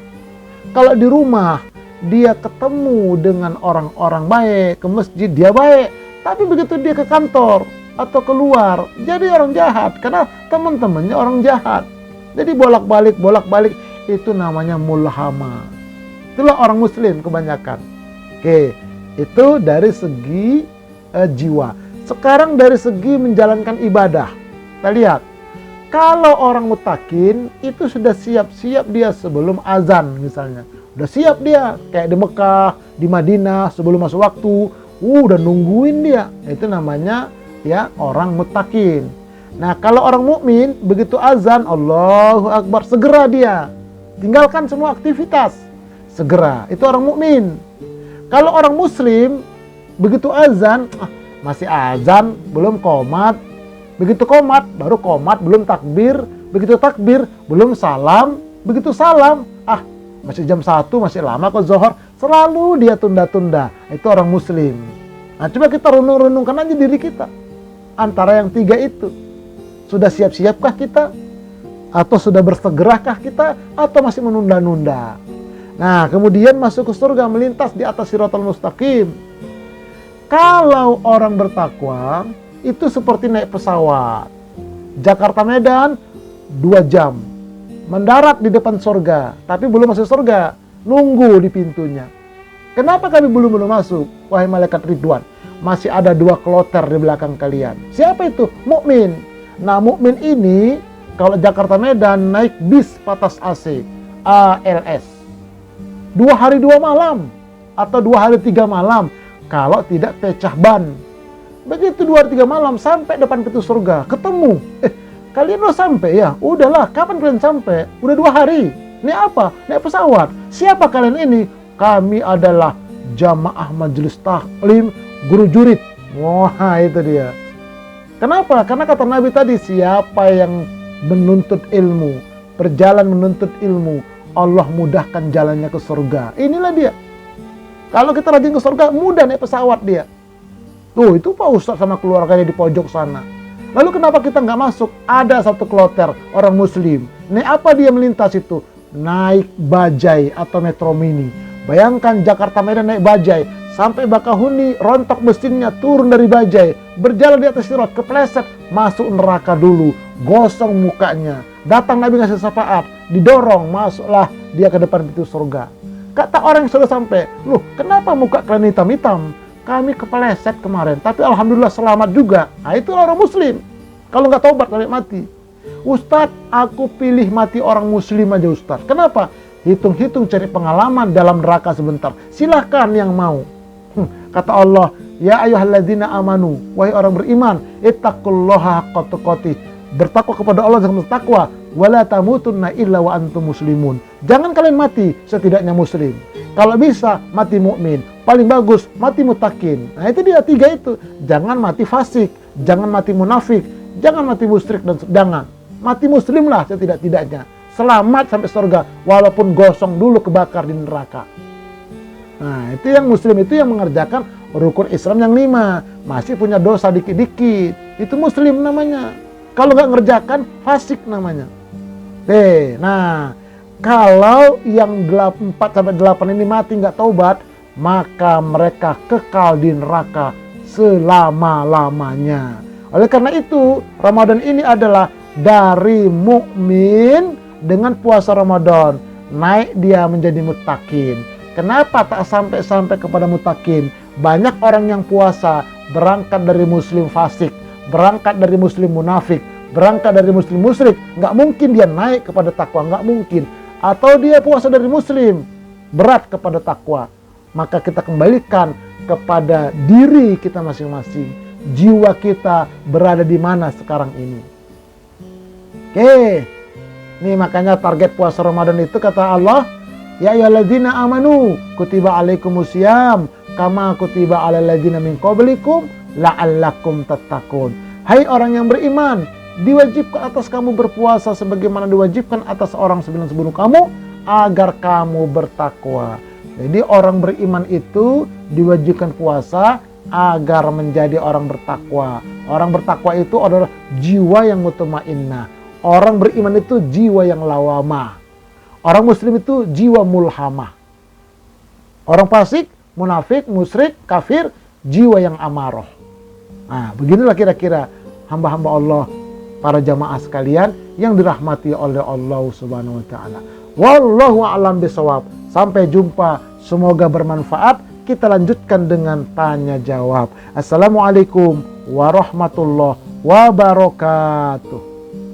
S1: Kalau di rumah dia ketemu dengan orang-orang baik, ke masjid dia baik. Tapi begitu dia ke kantor atau keluar, jadi orang jahat. Karena teman-temannya orang jahat. Jadi bolak-balik, itu namanya mulhamah. Itulah orang muslim kebanyakan. Oke, itu dari segi jiwa. Sekarang dari segi menjalankan ibadah. Kita lihat. Kalau orang mutakin, itu sudah siap-siap dia sebelum azan misalnya. Udah siap dia, kayak di Mekah, di Madinah, sebelum masuk waktu. Udah nungguin dia. Itu namanya ya orang mutakin. Nah, kalau orang mukmin begitu azan, Allahu Akbar, segera dia tinggalkan semua aktivitas. Segera. Itu orang mukmin. Kalau orang muslim begitu azan, masih azan, belum qomat. Begitu qomat, baru qomat, belum takbir. Begitu takbir, belum salam. Begitu salam, masih jam 1, masih lama kok zuhur. Selalu dia tunda-tunda. Itu orang muslim. Nah, coba kita renung-renungkan aja diri kita. Antara yang 3 itu. Sudah siap-siapkah kita? Atau sudah bersegerakah kita? Atau masih menunda-nunda? Nah, kemudian masuk ke surga, melintas di atas siratal mustaqim. Kalau orang bertakwa, itu seperti naik pesawat. Jakarta Medan 2 jam. Mendarat di depan surga, tapi belum masuk surga. Nunggu di pintunya. Kenapa kami belum masuk? Wahai malaikat Ridwan, masih ada 2 kloter di belakang kalian. Siapa itu? Mukmin. Nah, mukmin ini kalau Jakarta Medan naik bis patas AC, ALS. 2 hari 2 malam atau 2 hari 3 malam kalau tidak pecah ban. Begitu 2 hari 3 malam sampai depan pintu surga, ketemu. Kalian udah sampai ya? Udahlah, kapan kalian sampai? Udah 2 hari. Ini apa? Naik pesawat. Siapa kalian ini? Kami adalah jamaah majelis taklim guru jurid. Wah, itu dia. Kenapa? Karena kata Nabi tadi, siapa yang menuntut ilmu, berjalan menuntut ilmu, Allah mudahkan jalannya ke surga. Inilah dia. Kalau kita rajin ke surga, mudah naik pesawat dia. Tuh, itu Pak Ustadz sama keluarganya di pojok sana. Lalu kenapa kita nggak masuk? Ada 1 kloter orang muslim. Naik apa dia melintas itu? Naik bajai atau metro mini. Bayangkan Jakarta Medan naik bajai. Sampai Bakahuni, rontok mesinnya, turun dari bajai. Berjalan di atas sirat, kepleset. Masuk neraka dulu. Gosong mukanya. Datang Nabi ngasih syafaat. Didorong, masuklah dia ke depan pintu surga. Kata orang yang sudah sampai, loh kenapa muka kalian hitam-hitam? Kami kepleset kemarin, tapi alhamdulillah selamat juga. Nah, itu orang muslim. Kalau nggak taubat, kalian mati. Ustadz, aku pilih mati orang muslim aja Ustadz. Kenapa? Hitung-hitung cari pengalaman dalam neraka sebentar. Silahkan yang mau. Kata Allah, ya ayyuhalladzina amanu, wahai orang beriman, ittaqullaha haqqa tuqatih. Bertakwa kepada Allah dengan bertakwa. Wala tamutunna illa wa antum muslimun. Jangan kalian mati setidaknya muslim. Kalau bisa mati mukmin, paling bagus mati mutakin. Nah, itu dia 3 itu. Jangan mati fasik, jangan mati munafik, jangan mati musyrik, dan jangan mati muslim lah setidak-tidaknya. Selamat sampai surga walaupun gosong dulu kebakar di neraka. Nah, itu yang muslim itu yang mengerjakan rukun Islam yang 5. Masih punya dosa dikit-dikit. Itu muslim namanya. Kalau nggak ngerjakan, fasik namanya. Nah, kalau yang 4-8 ini mati nggak taubat, maka mereka kekal di neraka selama-lamanya. Oleh karena itu, Ramadan ini adalah dari mukmin dengan puasa Ramadan. Naik dia menjadi muttaqin. Kenapa tak sampai-sampai kepada mutakin? Banyak orang yang puasa berangkat dari muslim fasik, berangkat dari muslim munafik, berangkat dari muslim musyrik. Nggak mungkin dia naik kepada takwa, nggak mungkin. Atau dia puasa dari muslim, berat kepada takwa. Maka kita kembalikan kepada diri kita masing-masing. Jiwa kita berada di mana sekarang ini. Oke. Nih makanya target puasa Ramadan itu kata Allah, ya ayyuhalladzina amanu kutiba alaikumusiyam kama kutiba alal ladzina min qablikum la'allakum tattaqun. Hai orang yang beriman, diwajibkan atas kamu berpuasa sebagaimana diwajibkan atas orang sebelum kamu agar kamu bertakwa. Jadi orang beriman itu diwajibkan puasa agar menjadi orang bertakwa. Orang bertakwa itu adalah jiwa yang mutmainnah. Orang beriman itu jiwa yang lawamah. Orang muslim itu jiwa mulhamah. Orang fasik, munafik, musyrik, kafir, jiwa yang amarah. Nah, beginilah kira-kira hamba-hamba Allah, para jamaah sekalian yang dirahmati oleh Allah Subhanahu wa taala. Wallahu a'lam bishawab. Sampai jumpa, semoga bermanfaat. Kita lanjutkan dengan tanya jawab. Assalamualaikum warahmatullahi wabarakatuh.